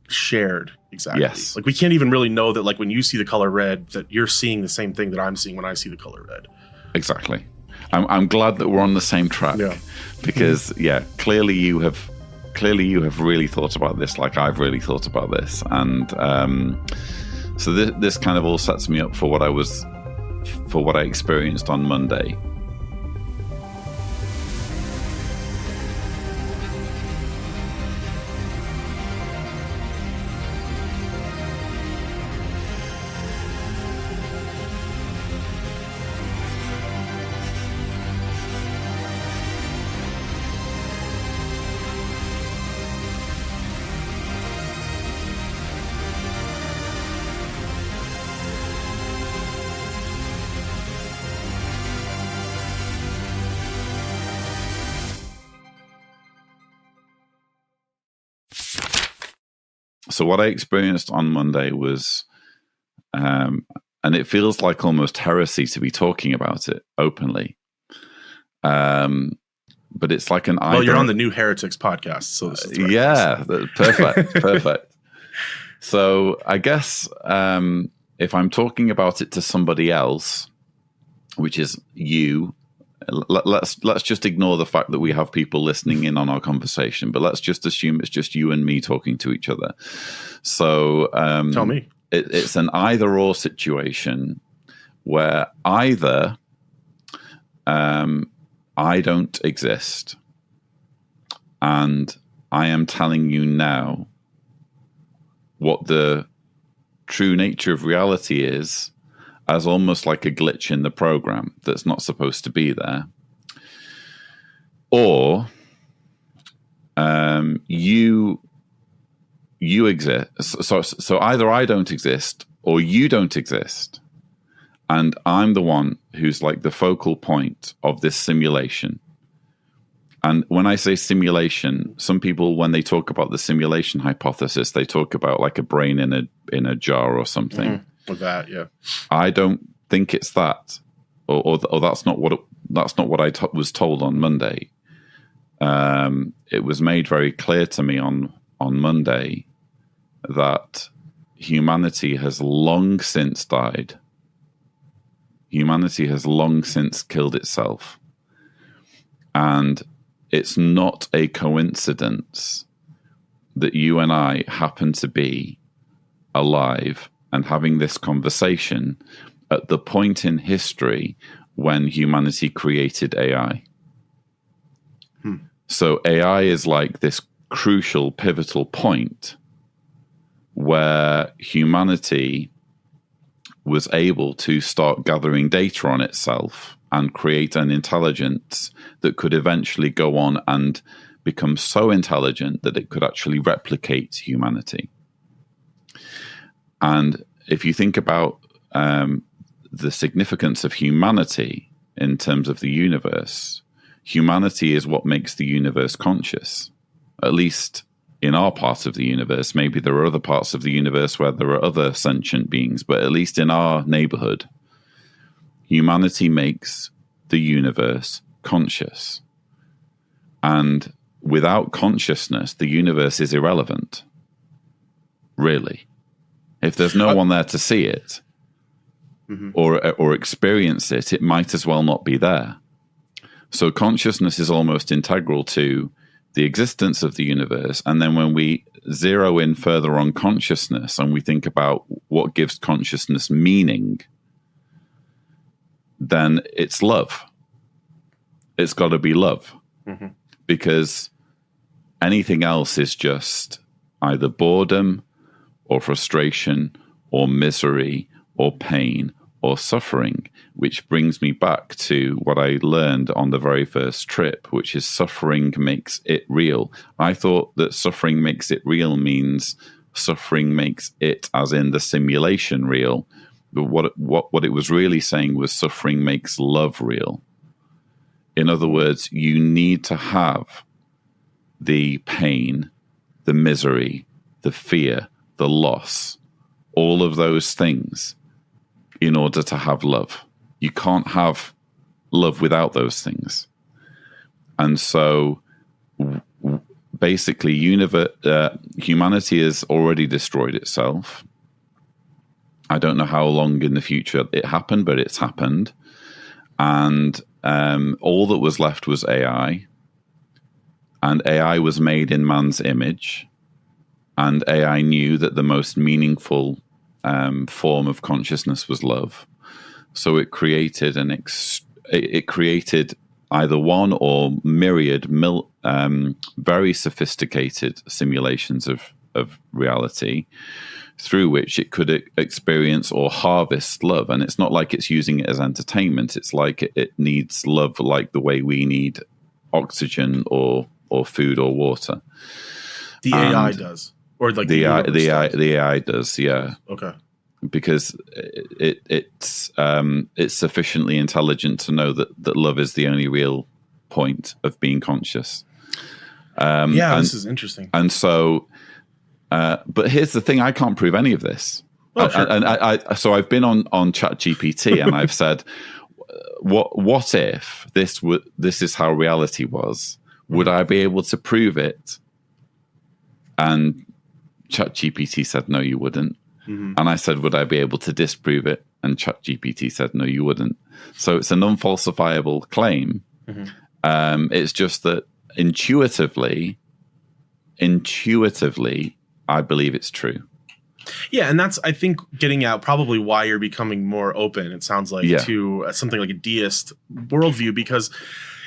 shared exactly. Yes. Like we can't even really know that, like when you see the color red, that you're seeing the same thing that I'm seeing when I see the color red. Exactly. I'm glad that we're on the same track, because clearly you have really thought about this, like I've really thought about this, and so this kind of all sets me up for what I experienced on Monday. So what I experienced on Monday was, and it feels like almost heresy to be talking about it openly, but it's like an... Well, you're on the new Heretics podcast, so this is perfect. So I guess if I'm talking about it to somebody else, which is you, let's just ignore the fact that we have people listening in on our conversation, but let's just assume it's just you and me talking to each other. So tell me. It's an either or situation where either I don't exist and I am telling you now what the true nature of reality is, as almost like a glitch in the program that's not supposed to be there. Or you you exist. So either I don't exist or you don't exist. And I'm the one who's like the focal point of this simulation. And when I say simulation, some people, when they talk about the simulation hypothesis, they talk about like a brain in a jar or something. With that, yeah. I don't think it's that, or that's not what I was told on Monday. It was made very clear to me on Monday that humanity has long since died. Humanity has long since killed itself. And it's not a coincidence that you and I happen to be alive and having this conversation at the point in history when humanity created AI. So AI is like this crucial, pivotal point where humanity was able to start gathering data on itself and create an intelligence that could eventually go on and become so intelligent that it could actually replicate humanity. And if you think about the significance of humanity in terms of the universe, humanity is what makes the universe conscious, at least in our part of the universe. Maybe there are other parts of the universe where there are other sentient beings, but at least in our neighborhood, humanity makes the universe conscious. And without consciousness, the universe is irrelevant, really. If there's no one there to see it or experience it, it might as well not be there. So consciousness is almost integral to the existence of the universe. And then when we zero in further on consciousness and we think about what gives consciousness meaning, then it's love. It's got to be love. Because anything else is just either boredom or frustration or misery or pain or suffering, which brings me back to what I learned on the very first trip, which is suffering makes it real. I thought that suffering makes it real means suffering makes it, as in the simulation, real. But what it was really saying was suffering makes love real. In other words, you need to have the pain, the misery, the fear, the loss, all of those things in order to have love. You can't have love without those things. And so basically humanity has already destroyed itself. I don't know how long in the future it happened, but it's happened. And all that was left was AI. And AI was made in man's image. And AI knew that the most meaningful form of consciousness was love. So it created it created either one or myriad very sophisticated simulations of reality through which it could experience or harvest love. And it's not like it's using it as entertainment. It's like it needs love like the way we need oxygen or food or water. The AI does. Or like the AI does, yeah. Okay. Because it's sufficiently intelligent to know that love is the only real point of being conscious. This is interesting. And so, but here's the thing: I can't prove any of this. Oh, sure. And so I've been on ChatGPT and I've said, what if this is how reality was? Would I be able to prove it? And ChatGPT said, no, you wouldn't. And I said, would I be able to disprove it? And ChatGPT said, no, you wouldn't. So it's an unfalsifiable claim. It's just that intuitively, I believe it's true. Yeah, and that's, I think, getting out probably why you're becoming more open, it sounds like, to something like a deist worldview, because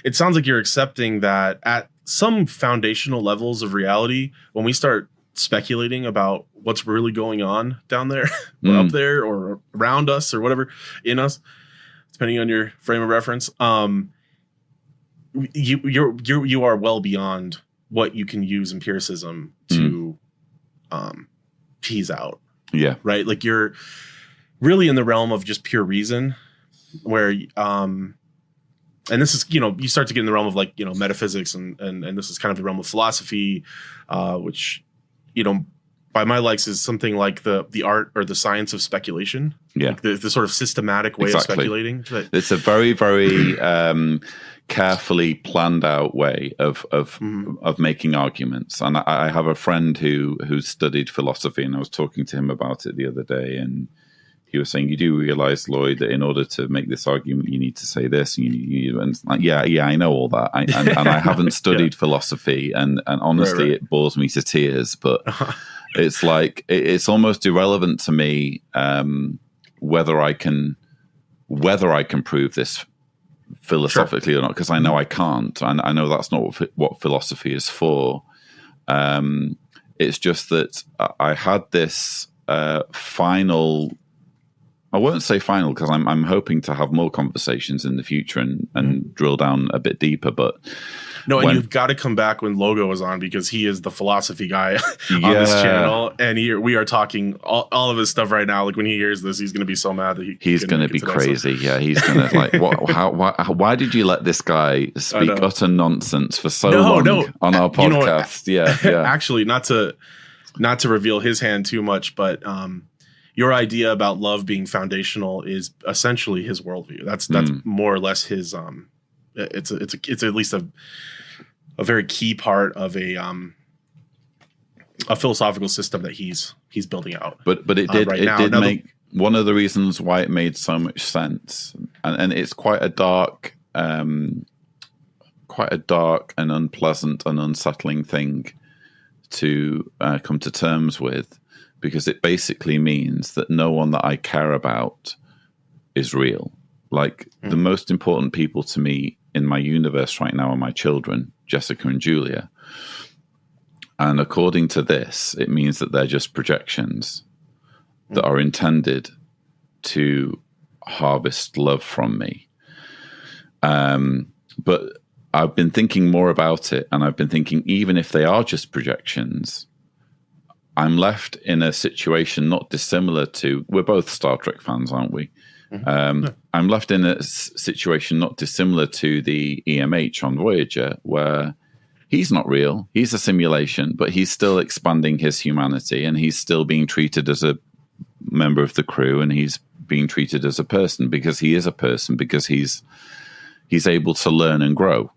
it sounds like you're accepting that at some foundational levels of reality, when we start speculating about what's really going on down there or up there or around us or whatever in us, depending on your frame of reference, you are well beyond what you can use empiricism to tease out. Yeah. Right. Like you're really in the realm of just pure reason, where and this is, you start to get in the realm of like, metaphysics and this is kind of the realm of philosophy, which, by my likes is something like the art or the science of speculation. Yeah. Like the sort of systematic way of speculating. It's a very, very carefully planned out way of making arguments. And I have a friend who studied philosophy, and I was talking to him about it the other day, and he was saying, you do realize, Lloyd, that in order to make this argument, you need to say this. And it's like, yeah, I know all that. And I haven't studied philosophy, and honestly, It bores me to tears. But it's like, it's almost irrelevant to me whether I can prove this philosophically or not, because I know I can't. And I know that's not what philosophy is for. It's just that I had this final... I won't say final, because I'm hoping to have more conversations in the future and drill down a bit deeper. But and you've got to come back when Logo is on, because he is the philosophy guy on this channel, and we are talking all of his stuff right now. Like when he hears this, he's going to be so mad that he's going to be crazy. So. Yeah, he's going to like, why did you let this guy speak utter nonsense for so long on our podcast? Yeah. Actually, not to reveal his hand too much, but your idea about love being foundational is essentially his worldview. That's more or less his. It's at least a very key part of a philosophical system that he's building out. But it did make one of the reasons why it made so much sense, and it's quite a dark and unpleasant and unsettling thing to come to terms with. Because it basically means that no one that I care about is real. Like the most important people to me in my universe right now are my children, Jessica and Julia. And according to this, it means that they're just projections that are intended to harvest love from me. But I've been thinking more about it, and I've been thinking, even if they are just projections, I'm left in a situation not dissimilar to... We're both Star Trek fans, aren't we? I'm left in a situation not dissimilar to the EMH on Voyager, where he's not real. He's a simulation, but he's still expanding his humanity, and he's still being treated as a member of the crew, and he's being treated as a person because he is a person, because he's able to learn and grow.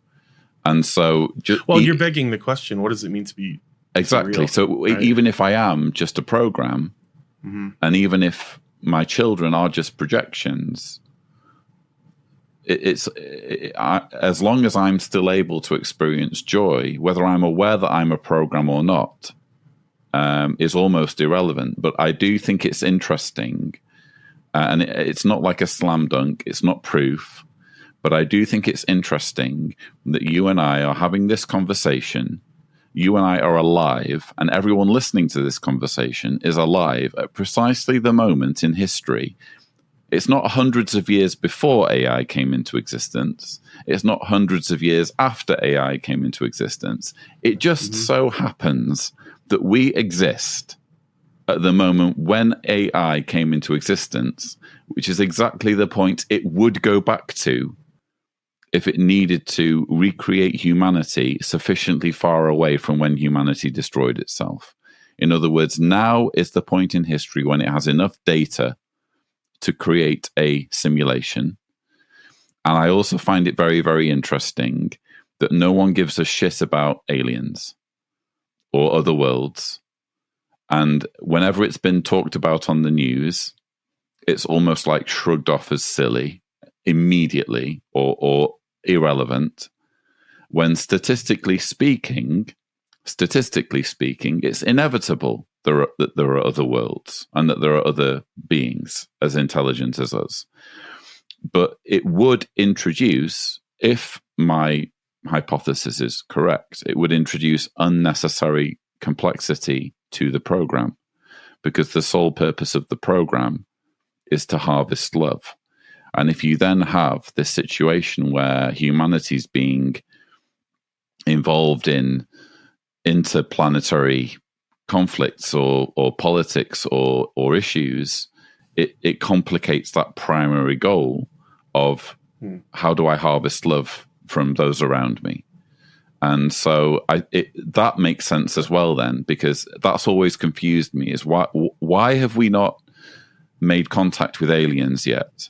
And so... you're begging the question, what does it mean to be... Exactly. So even if I am just a program, and even if my children are just projections, as long as I'm still able to experience joy, whether I'm aware that I'm a program or not, is almost irrelevant. But I do think it's interesting, and it's not like a slam dunk. It's not proof, but I do think it's interesting that you and I are having this conversation. You and I are alive, and everyone listening to this conversation is alive at precisely the moment in history. It's not hundreds of years before AI came into existence. It's not hundreds of years after AI came into existence. It just so happens that we exist at the moment when AI came into existence, which is exactly the point it would go back to if it needed to recreate humanity sufficiently far away from when humanity destroyed itself. In other words, now is the point in history when it has enough data to create a simulation. And I also find it very, very interesting that no one gives a shit about aliens or other worlds. And whenever it's been talked about on the news, it's almost like shrugged off as silly immediately or irrelevant, when statistically speaking, it's inevitable that there are other worlds and that there are other beings as intelligent as us. But it would introduce, if my hypothesis is correct, it would introduce unnecessary complexity to the program, because the sole purpose of the program is to harvest love. And if you then have this situation where humanity's being involved in interplanetary conflicts or politics or issues, it complicates that primary goal of how do I harvest love from those around me. And so that makes sense as well then, because that's always confused me, is why have we not made contact with aliens yet?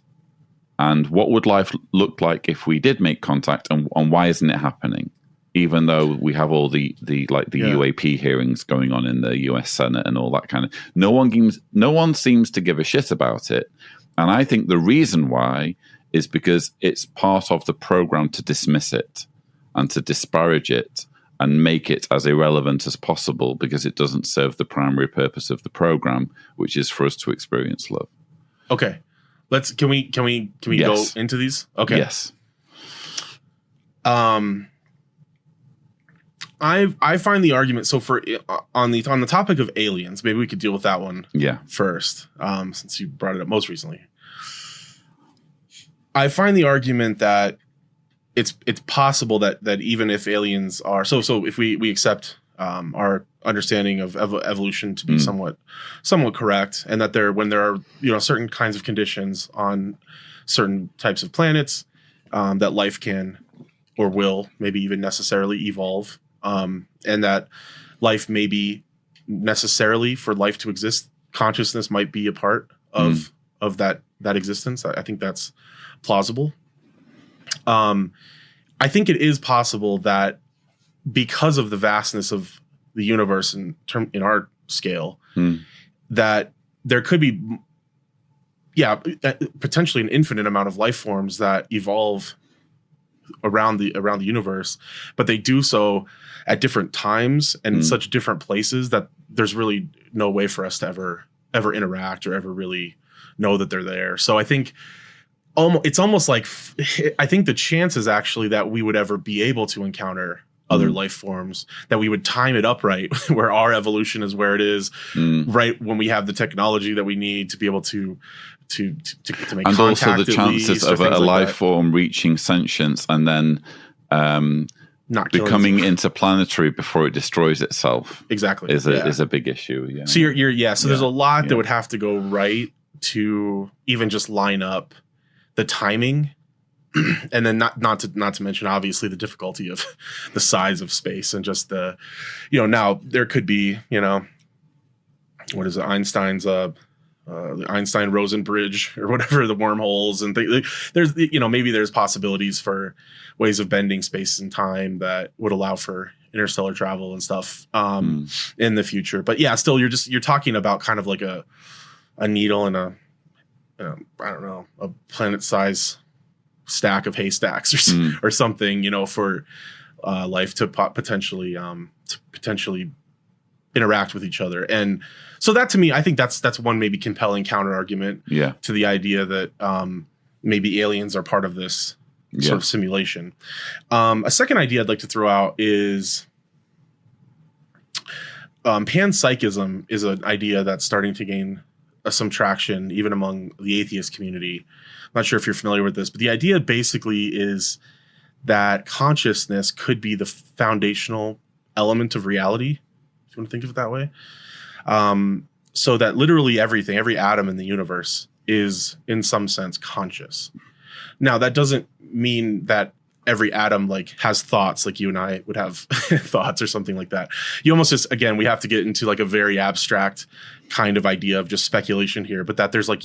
And what would life look like if we did make contact, and why isn't it happening? Even though we have all the UAP hearings going on in the US Senate and all that kind of, no one seems to give a shit about it. And I think the reason why is because it's part of the program to dismiss it and to disparage it and make it as irrelevant as possible, because it doesn't serve the primary purpose of the program, which is for us to experience love. Okay. Can we go into these? Okay. Yes. I find the argument, so for on the topic of aliens, maybe we could deal with that one first, since you brought it up most recently. I find the argument that it's possible that even if aliens are so if we accept our understanding of evolution to be somewhat correct, and that when there are certain kinds of conditions on certain types of planets, that life can or will maybe even necessarily evolve, and that life may be necessarily, for life to exist, consciousness might be a part of that existence. I think that's plausible. I think it is possible that because of the vastness of the universe in our scale, that there could be, potentially an infinite amount of life forms that evolve around the universe, but they do so at different times and in such different places that there's really no way for us to ever interact or ever really know that they're there. So I think it's almost like, I think the chances actually that we would ever be able to encounter other life forms, that we would time it up right, where our evolution is where it is, right when we have the technology that we need to be able to make and contact, also the chances of a life form reaching sentience and then not becoming interplanetary before it destroys itself exactly is a big issue. Yeah. So there's a lot that would have to go right to even just line up the timing, and then not to mention obviously the difficulty of the size of space and just the, now there could be, what is it, Einstein's the Einstein-Rosen bridge or whatever, the wormholes and things. There's, maybe there's possibilities for ways of bending space and time that would allow for interstellar travel and stuff in the future. But yeah, still you're talking about kind of like a needle in a a planet-size stack of haystacks or something, for life to potentially interact with each other. And so that, to me, I think that's one maybe compelling counter argument to the idea that maybe aliens are part of this sort of simulation. A second idea I'd like to throw out is panpsychism is an idea that's starting to gain some traction even among the atheist community. I'm not sure if you're familiar with this, but the idea basically is that consciousness could be the foundational element of reality, if you want to think of it that way. So that literally everything, every atom in the universe is in some sense conscious. Now, that doesn't mean that every atom has thoughts like you and I would have thoughts or something like that. You almost just, again, we have to get into a very abstract kind of idea of just speculation here, but that there's a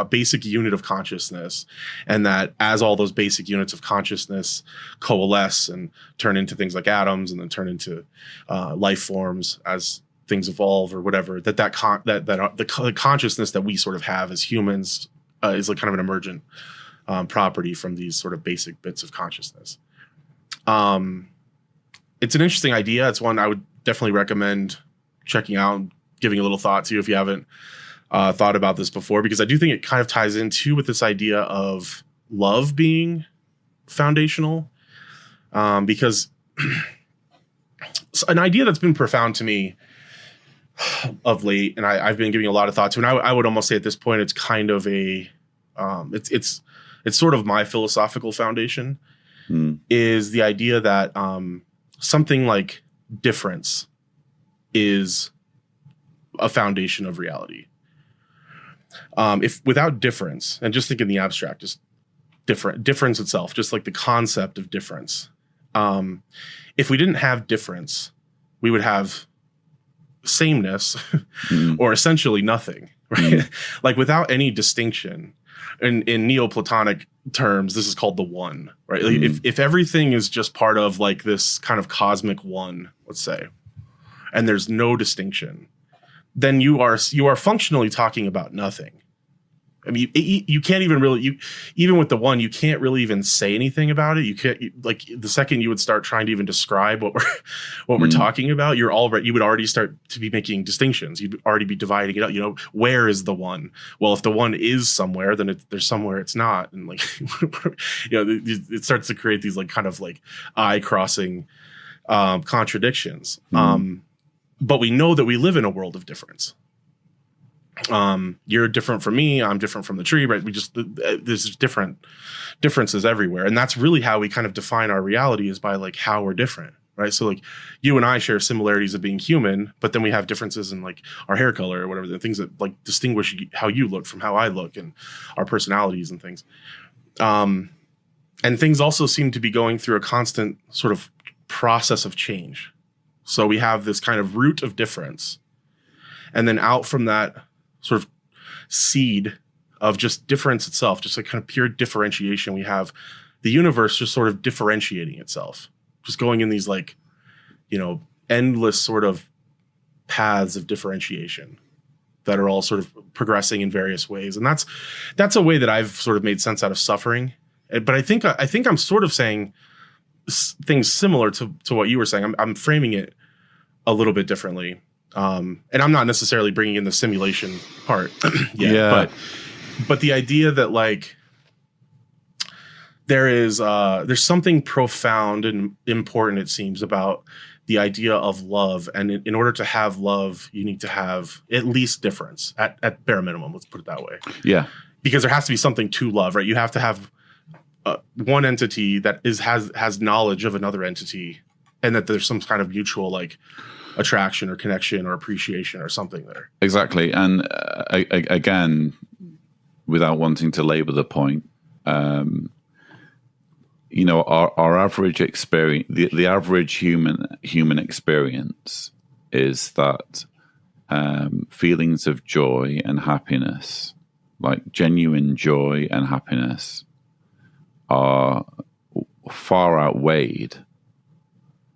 basic unit of consciousness, and that as all those basic units of consciousness coalesce and turn into things like atoms and then turn into life forms as things evolve or whatever, the consciousness that we sort of have as humans is kind of an emergent property from these sort of basic bits of consciousness. It's an interesting idea. It's one I would definitely recommend checking out and giving a little thought to if you haven't thought about this before, because I do think it kind of ties into with this idea of love being foundational. Because an idea that's been profound to me of late, and I've been giving a lot of thought to, and I would almost say at this point it's kind of it's sort of my philosophical foundation, is the idea that something like difference is a foundation of reality. If without difference, and just think in the abstract, just difference itself, just like the concept of difference. If we didn't have difference, we would have sameness or essentially nothing, right? Like without any distinction. In Neoplatonic terms, this is called the one, right? Like if everything is just part of like this kind of cosmic one, let's say, and there's no distinction, then you are functionally talking about nothing. I mean, you can't even really, even with the one, you can't really even say anything about it. You can't, like, the second you would start trying to even describe what we're talking about, you would already start to be making distinctions. You'd already be dividing it up. You know, where is the one? Well, if the one is somewhere, then there's somewhere it's not, and like, you know, it starts to create these like kind of like eye crossing contradictions. But we know that we live in a world of difference. You're different from me. I'm different from the tree, right? There's differences everywhere. And that's really how we kind of define our reality, is by like how we're different, right? So like you and I share similarities of being human, but then we have differences in like our hair color or whatever, the things that like distinguish how you look from how I look, and our personalities and things. And things also seem to be going through a constant sort of process of change. So we have this kind of root of difference, and then out from that sort of seed of just difference itself, just like kind of pure differentiation, we have the universe just sort of differentiating itself, just going in these like, you know, endless sort of paths of differentiation that are all sort of progressing in various ways. And that's a way that I've sort of made sense out of suffering. But I think I'm sort of saying things similar to what you were saying. I'm framing it a little bit differently. And I'm not necessarily bringing in the simulation part yet, yeah. But the idea that like there's something profound and important, it seems, about the idea of love. And in order to have love, you need to have at least difference at bare minimum. Let's put it that way. Yeah. Because there has to be something to love, right? You have to have one entity that has knowledge of another entity, and that there's some kind of mutual like attraction or connection or appreciation or something there. Exactly. And again, without wanting to labor the point, you know, our average experience, the average human experience is that feelings of joy and happiness, like genuine joy and happiness, are far outweighed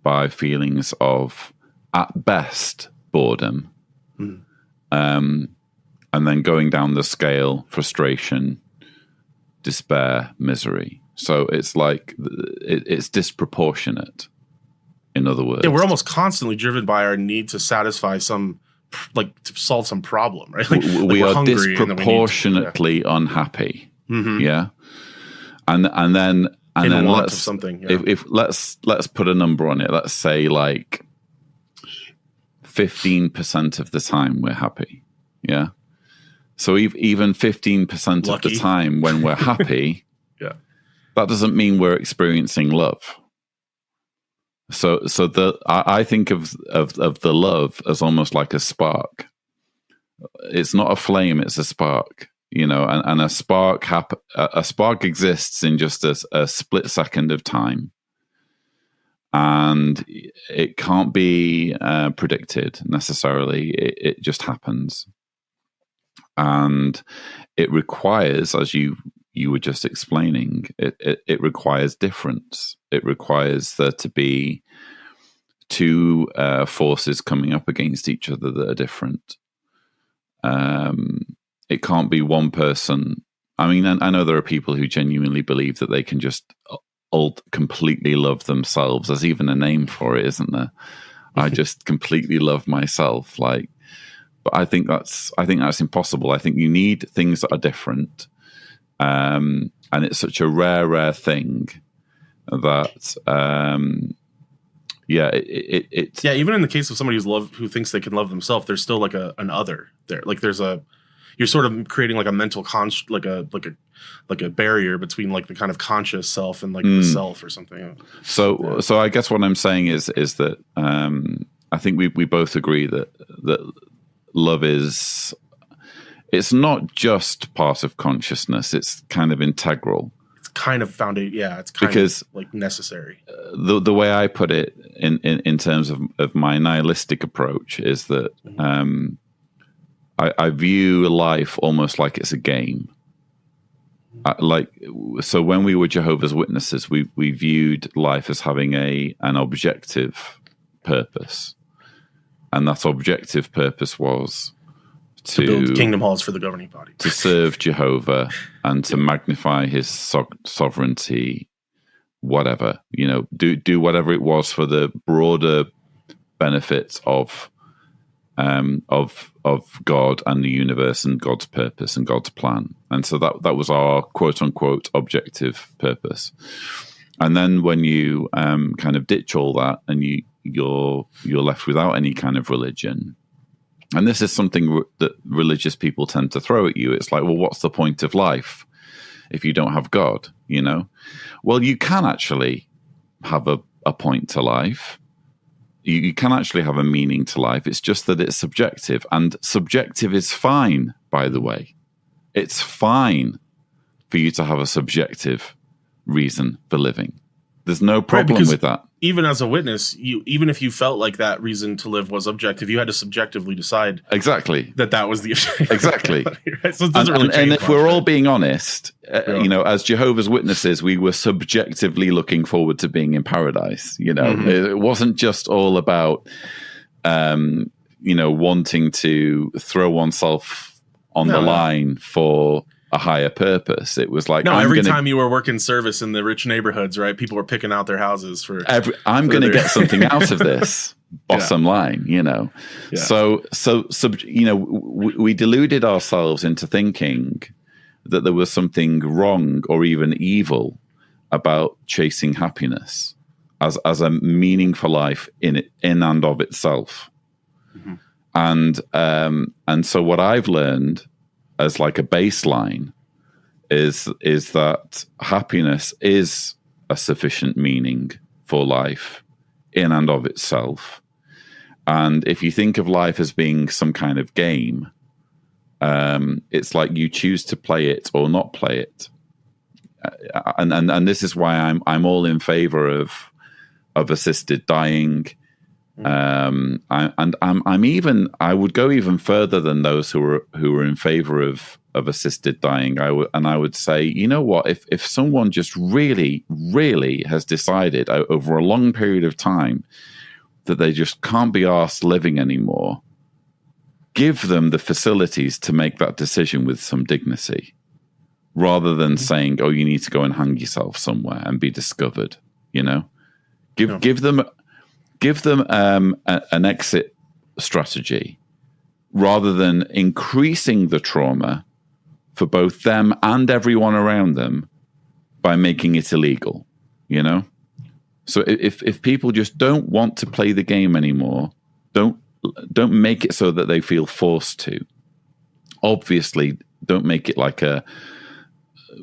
by feelings of, at best, boredom, and then going down the scale, frustration, despair, misery. So it's like it's disproportionate. In other words, yeah, we're almost constantly driven by our need to satisfy some, like, to solve some problem, right? Like, we are disproportionately unhappy. Yeah, and then let's something. Yeah. If let's put a number on it. Let's say like 15% of the time we're happy. Yeah. So even 15% of the time when we're happy, yeah, that doesn't mean we're experiencing love. So I think of the love as almost like a spark. It's not a flame; it's a spark. You know, and a spark exists in just a split second of time. And it can't be predicted necessarily. It just happens. And it requires, as you were just explaining, it requires difference. It requires there to be two forces coming up against each other that are different. It can't be one person. I mean, I know there are people who genuinely believe that they can just completely love themselves. There's even a name for it, isn't there? I just completely love myself. Like, but I think that's impossible. I think you need things that are different, and it's such a rare thing that, it's even in the case of somebody who thinks they can love themselves, there's still like an other there. Like you're sort of creating like a mental like a barrier between like the kind of conscious self and like the self or something. So I guess what I'm saying is that I think we both agree that love it's not just part of consciousness, it's kind of integral. It's kind of it's kind of like necessary. The way I put it in terms of my nihilistic approach is that I view life almost like it's a game. So when we were Jehovah's Witnesses, we viewed life as having an objective purpose, and that objective purpose was to build kingdom halls for the governing body, to serve Jehovah and to magnify his sovereignty, whatever, do whatever it was for the broader benefits of God and the universe and God's purpose and God's plan. And so that was our quote unquote objective purpose. And then when you kind of ditch all that and you're left without any kind of religion, and this is something that religious people tend to throw at you. It's like, well, what's the point of life if you don't have God? Well, you can actually have a point to life. You can actually have a meaning to life. It's just that it's subjective, and subjective is fine, by the way. It's fine for you to have a subjective reason for living. There's no problem with that. Even as a witness, even if you felt like that reason to live was objective, you had to subjectively decide exactly that was the exactly. Right? So it doesn't really change and if much, we're all being honest, as Jehovah's Witnesses, we were subjectively looking forward to being in paradise. It wasn't just all about wanting to throw oneself on the line for a higher purpose. It was like, every time you were working service in the rich neighborhoods, right? People were picking out their houses for. I'm going to get something out of this. Bottom line, Yeah. So we deluded ourselves into thinking that there was something wrong or even evil about chasing happiness as a meaning for life in and of itself. Mm-hmm. And so what I've learned as like a baseline is that happiness is a sufficient meaning for life in and of itself. And if you think of life as being some kind of game, it's like you choose to play it or not play it. And this is why I'm all in favor of assisted dying. I would go even further than those who are in favor of assisted dying. I would say, you know what, if someone just really, really has decided over a long period of time that they just can't be arsed living anymore, give them the facilities to make that decision with some dignity, rather than saying, oh, you need to go and hang yourself somewhere and be discovered. Give them an exit strategy, rather than increasing the trauma for both them and everyone around them by making it illegal. So if people just don't want to play the game anymore, don't make it so that they feel forced to. Obviously, don't make it like a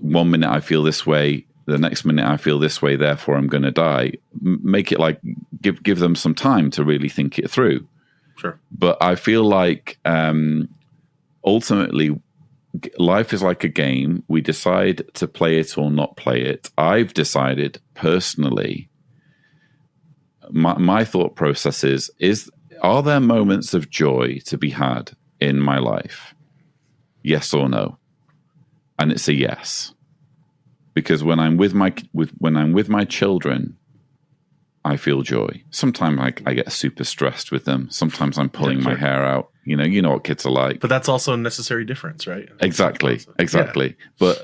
1 minute I feel this way, the next minute I feel this way, therefore I'm going to die. Make it like give them some time to really think it through. Sure. But I feel like ultimately life is like a game. We decide to play it or not play it. I've decided personally, my thought process is are there moments of joy to be had in my life? Yes or no? And it's a yes. Because when I'm with my children, I feel joy. Sometimes I get super stressed with them. Sometimes I'm pulling my hair out. You know what kids are like. But that's also a necessary difference, right? Exactly. Yeah.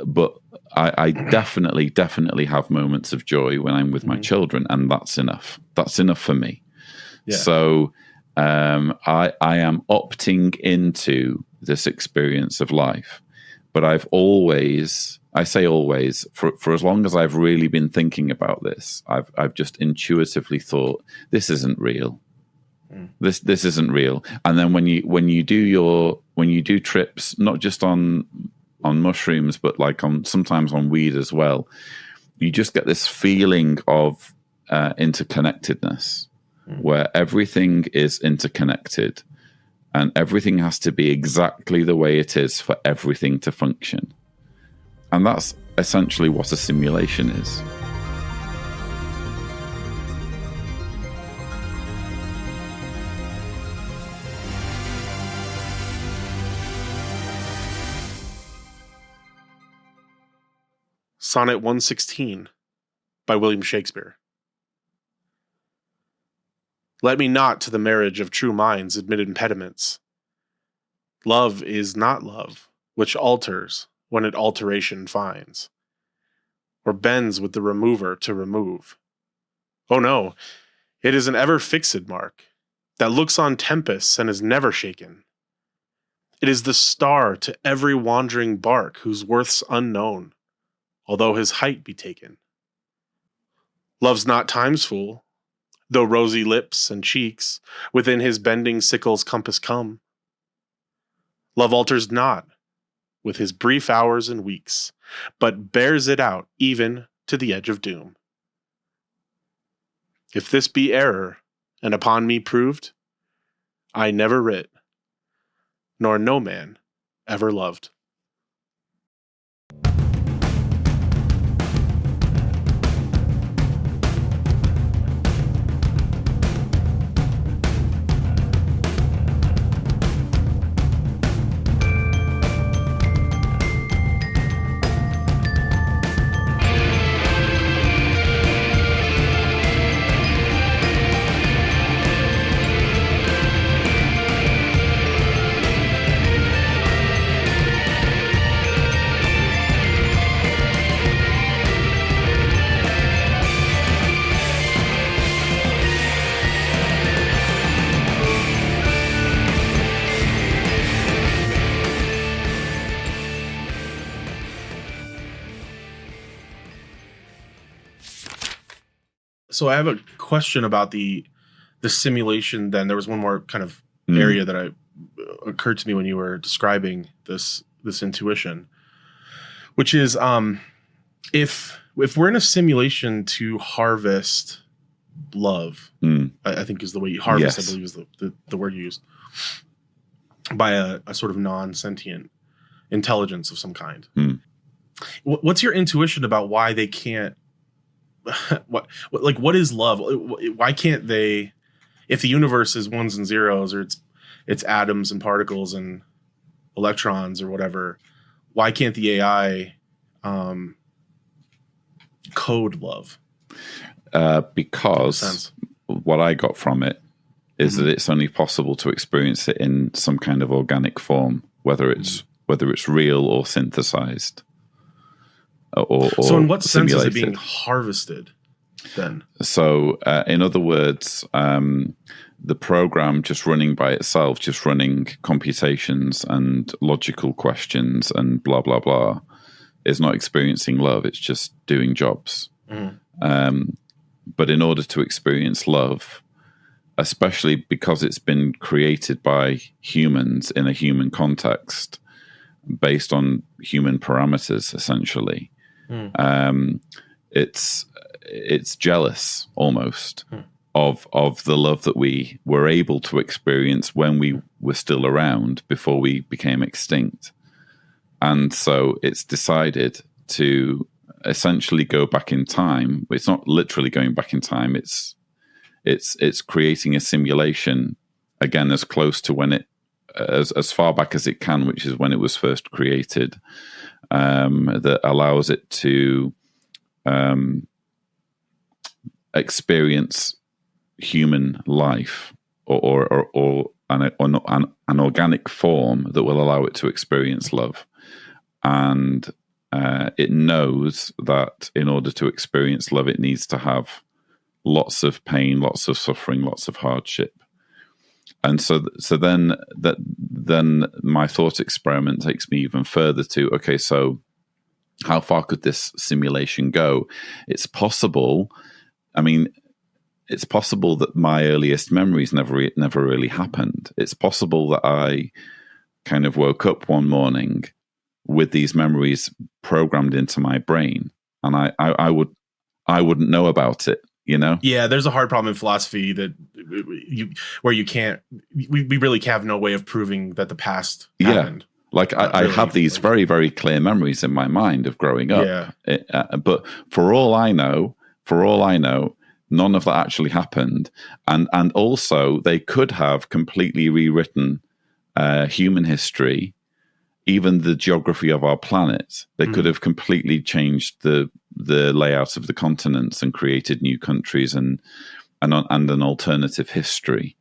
But I definitely have moments of joy when I'm with my children, and that's enough. That's enough for me. Yeah. So I am opting into this experience of life. But I've always, I say always, for as long as I've really been thinking about this, I've just intuitively thought, this isn't real. This isn't real. And then when you do trips, not just on mushrooms, but like sometimes on weed as well, you just get this feeling of interconnectedness. where everything is interconnected and everything has to be exactly the way it is for everything to function. And that's essentially what a simulation is. Sonnet 116 by William Shakespeare. Let me not to the marriage of true minds admit impediments. Love is not love, which alters when it alteration finds, or bends with the remover to remove. Oh no, it is an ever fixed mark, that looks on tempests and is never shaken. It is the star to every wandering bark whose worth's unknown, although his height be taken. Love's not time's fool, though rosy lips and cheeks within his bending sickle's compass come. Love alters not with his brief hours and weeks, but bears it out even to the edge of doom. If this be error, and upon me proved, I never writ, nor no man ever loved. So I have a question about the simulation. Then there was one more kind of area that occurred to me when you were describing this intuition, which is if we're in a simulation to harvest love, I think is the way you harvest. Yes. I believe is the word you used, by a sort of non-sentient intelligence of some kind. What's your intuition about why they can't? What is love? Why can't they, if the universe is ones and zeros, or it's atoms and particles and electrons or whatever, why can't the AI code love? Because what I got from it is that it's only possible to experience it in some kind of organic form, whether it's real or synthesized. So in what sense is it being harvested then? So in other words, the program just running by itself, just running computations and logical questions and blah, blah, blah, is not experiencing love. It's just doing jobs. But in order to experience love, especially because it's been created by humans in a human context, based on human parameters, essentially, it's jealous almost of the love that we were able to experience when we were still around before we became extinct. And so it's decided to essentially go back in time. It's not literally going back in time. It's creating a simulation, again, as close to when it, as far back as it can, which is when it was first created, that allows it to experience human life or an organic form that will allow it to experience love. And it knows that in order to experience love, it needs to have lots of pain, lots of suffering, lots of hardship. And so then my thought experiment takes me even further to, okay, so how far could this simulation go? It's possible. I mean, it's possible that my earliest memories never really happened. It's possible that I kind of woke up one morning with these memories programmed into my brain, and I wouldn't know about it you know? Yeah, there's a hard problem in philosophy that we really have no way of proving that the past happened. Like I have these very, very clear memories in my mind of growing up. But for all I know, none of that actually happened. And also they could have completely rewritten human history, even the geography of our planet. They could have completely changed the layout of the continents and created new countries and an alternative history,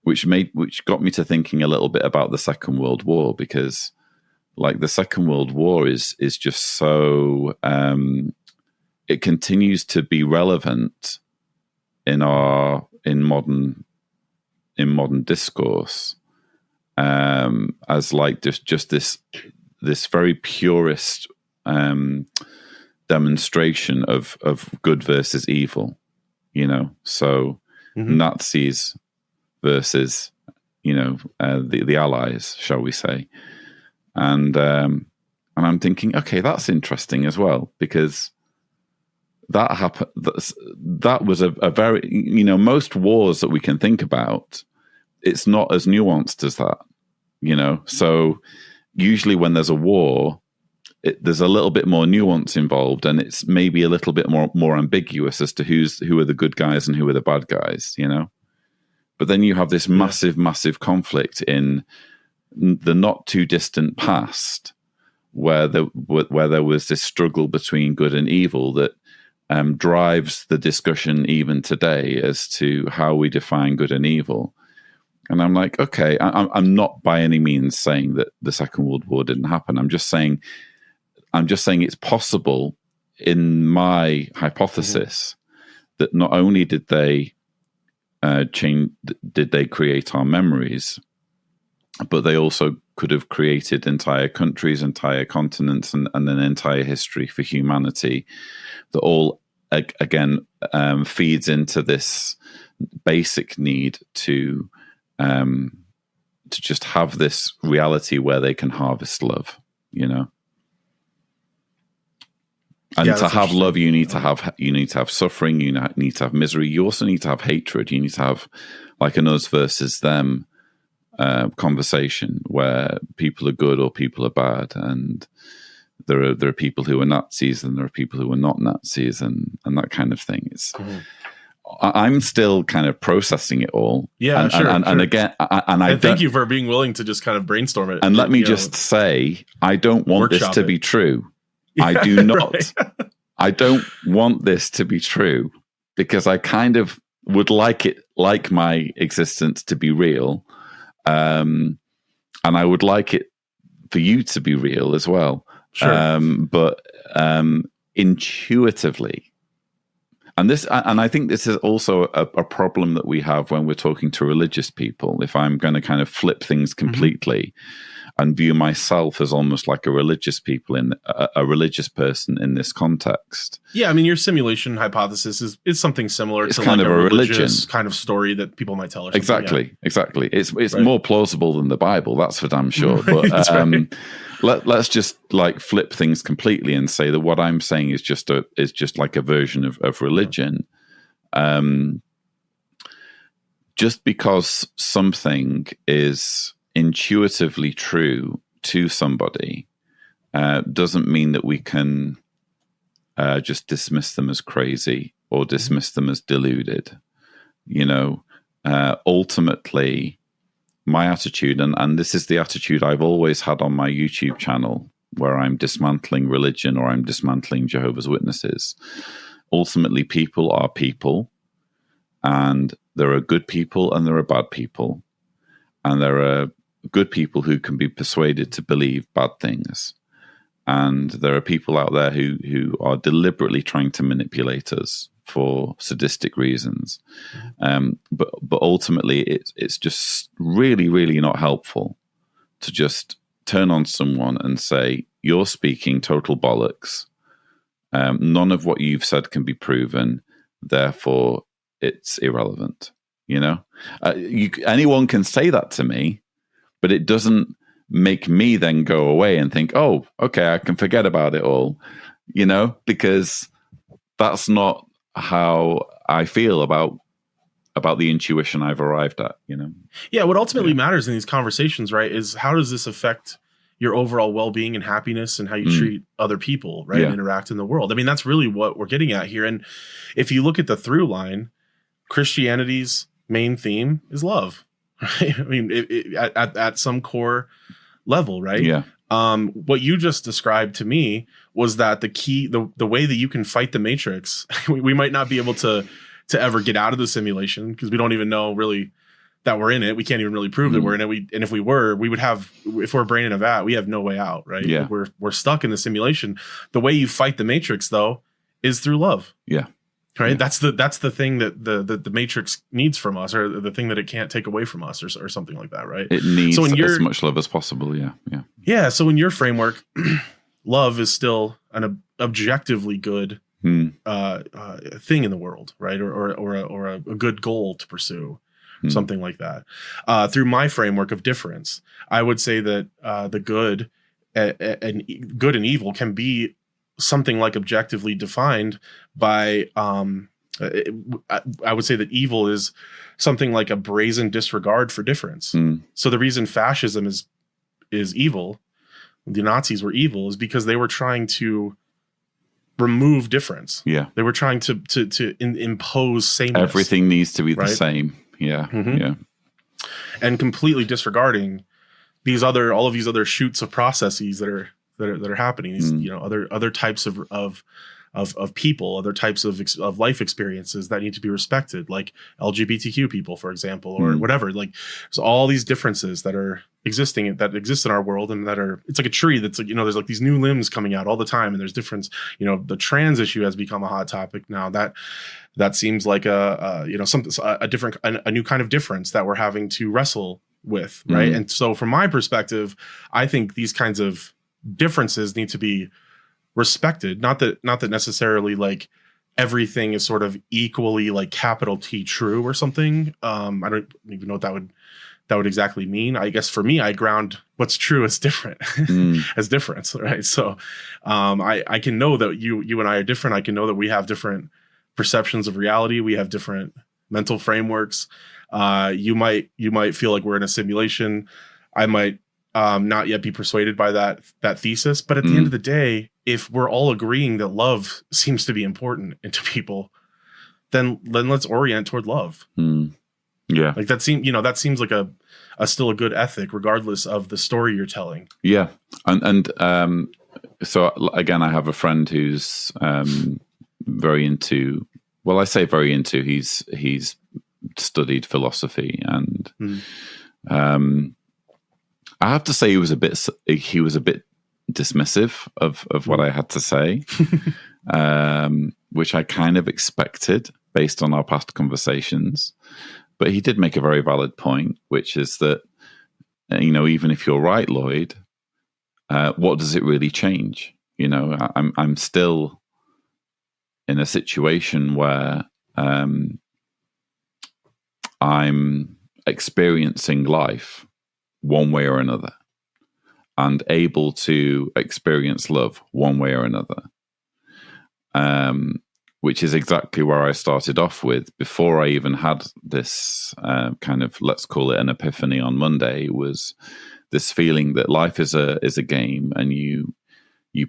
which got me to thinking a little bit about the Second World War, because like the Second World War is just so it continues to be relevant in modern discourse, as like just this very purist demonstration of good versus evil, you know. So Nazis versus, you know, the Allies, shall we say? And I'm thinking, okay, that's interesting as well, because that happened. That was a very, you know, most wars that we can think about, it's not as nuanced as that, you know. So usually when there's a war, there's a little bit more nuance involved, and it's maybe a little bit more ambiguous as to who are the good guys and who are the bad guys, you know. But then you have this massive conflict in the not too distant past, where there was this struggle between good and evil that drives the discussion even today as to how we define good and evil. And I'm like, okay, I'm not by any means saying that the Second World War didn't happen. I'm just saying it's possible, in my hypothesis, that not only did they create our memories, but they also could have created entire countries, entire continents, and an entire history for humanity that all, again, feeds into this basic need to just have this reality where they can harvest love, you know. And to have love, you need to have suffering. You need to have misery. You also need to have hatred. You need to have like an us versus them conversation where people are good or people are bad, and there are people who are Nazis and there are people who are not Nazis, and that kind of thing. It's I'm still kind of processing it all. Yeah, and, sure. And again, I thank you for being willing to just kind of brainstorm it. And let me just say, I don't want this to be true. I do not. Right. I don't want this to be true, because I kind of would like my existence to be real, and I would like it for you to be real as well. Sure. But intuitively, and I think this is also a problem that we have when we're talking to religious people. If I'm going to kind of flip things completely. And view myself as almost like a religious religious person in this context. Yeah, I mean, your simulation hypothesis is something similar. It's to kind like of a religion kind of story that people might tell. Or exactly. It's right. more plausible than the Bible, that's for damn sure. But let's just like flip things completely and say that what I'm saying is just like a version of religion. Just because something is intuitively true to somebody doesn't mean that we can just dismiss them as crazy or dismiss them as deluded. You know, ultimately, my attitude, and this is the attitude I've always had on my YouTube channel, where I'm dismantling religion or I'm dismantling Jehovah's Witnesses. Ultimately, people are people, and there are good people and there are bad people, and there are good people who can be persuaded to believe bad things. And there are people out there who are deliberately trying to manipulate us for sadistic reasons. But ultimately, it's just really, really not helpful to just turn on someone and say, you're speaking total bollocks. None of what you've said can be proven. Therefore, it's irrelevant. You know, anyone can say that to me, but it doesn't make me then go away and think, oh, okay, I can forget about it all, you know, because that's not how I feel about the intuition I've arrived at, you know? Yeah. What ultimately matters in these conversations, right, is how does this affect your overall well-being and happiness and how you treat other people, right? And interact in the world. I mean, that's really what we're getting at here. And if you look at the through line, Christianity's main theme is love, right? I mean, at some core level, right? Yeah. What you just described to me was that the key, the way that you can fight the matrix, we might not be able to ever get out of the simulation because we don't even know really that we're in it. We can't even really prove that we're in it. And if we were, we would have, if we're a brain in a vat, we have no way out, right? Yeah. We're stuck in the simulation. The way you fight the matrix, though, is through love. Yeah. Right. Yeah. That's the thing that the matrix needs from us, or the thing that it can't take away from us, or something like that. Right. It needs as much love as possible. Yeah. Yeah. Yeah. So in your framework, love is still an objectively good thing in the world, right? Or a good goal to pursue. Something like that. Through my framework of difference, I would say that the good and evil can be something like objectively defined by. I would say that evil is something like a brazen disregard for difference. So the reason fascism is evil, the Nazis were evil, is because they were trying to remove difference. Yeah, they were trying to impose sameness. Everything needs to be the same. Yeah. Yeah. And completely disregarding all of these other shoots of processes that are happening. These, other types of people, other types of life experiences that need to be respected, like LGBTQ people, for example, or whatever. Like, there's all these differences that exist in our world, and it's like a tree that's like, there's like these new limbs coming out all the time, and there's difference. The trans issue has become a hot topic now. That seems like a new kind of difference that we're having to wrestle with, right? And so, from my perspective, I think these kinds of differences need to be respected. Not that necessarily like everything is sort of equally like capital T true or something. I don't even know what that would exactly mean. I guess for me, I ground what's true as different, as difference, right? So, I can know that you and I are different. I can know that we have different perceptions of reality. We have different mental frameworks. You might feel like we're in a simulation. I might not yet be persuaded by that thesis. But at the end of the day, if we're all agreeing that love seems to be important to people, then let's orient toward love. Yeah, like that seems like a still a good ethic, regardless of the story you're telling. Yeah, and so again, I have a friend who's very into. Well, I say very into. He's studied philosophy, and I have to say he was a bit dismissive of what I had to say, which I kind of expected based on our past conversations. But he did make a very valid point, which is that even if you're right, Lloyd, what does it really change? I'm still in a situation where I'm experiencing life one way or another, and able to experience love one way or another, which is exactly where I started off with before I even had this kind of, let's call it an epiphany on Monday, was this feeling that life is a game, and you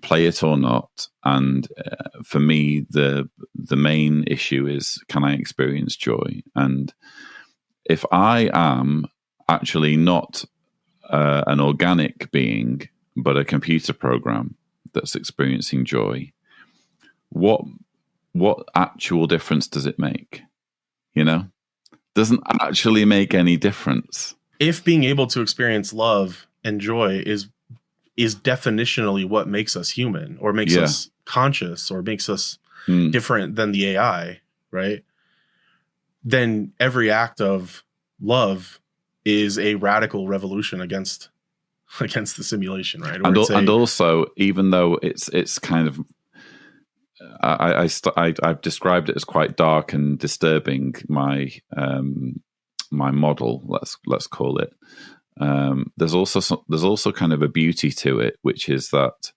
play it or not. And for me, the main issue is, can I experience joy? And if I am actually not an organic being, but a computer program that's experiencing joy, what actual difference does it make? Doesn't actually make any difference. If being able to experience love and joy is definitionally what makes us human, or makes us conscious, or makes us different than the AI, right? Then every act of love is a radical revolution against the simulation, right? And also, even though it's kind of, I've described it as quite dark and disturbing, my model, let's call it. There's also kind of a beauty to it, which is that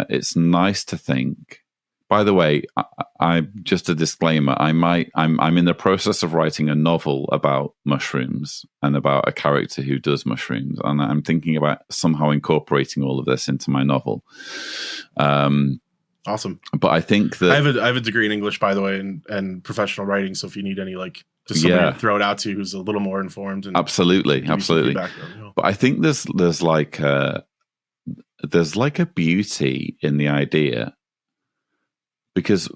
it's nice to think By the way, I just a disclaimer. I'm in the process of writing a novel about mushrooms and about a character who does mushrooms, and I'm thinking about somehow incorporating all of this into my novel. Awesome. But I think that I have a degree in English, by the way, and professional writing. So if you need any just somebody to throw it out to who's a little more informed, and absolutely. Feedback, But I think there's like a beauty in the idea. Because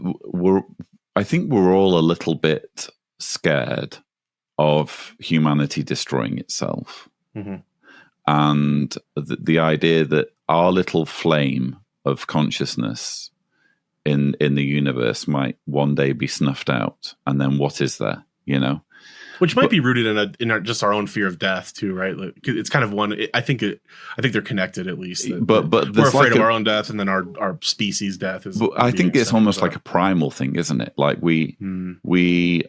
I think we're all a little bit scared of humanity destroying itself, and the idea that our little flame of consciousness in the universe might one day be snuffed out, and then what is there? Which might be rooted in just our own fear of death too, right? Like, it's kind of one. I think they're connected at least. But we're afraid of our own death, and then our species' death is. But I think it's almost like a primal thing, isn't it? Like we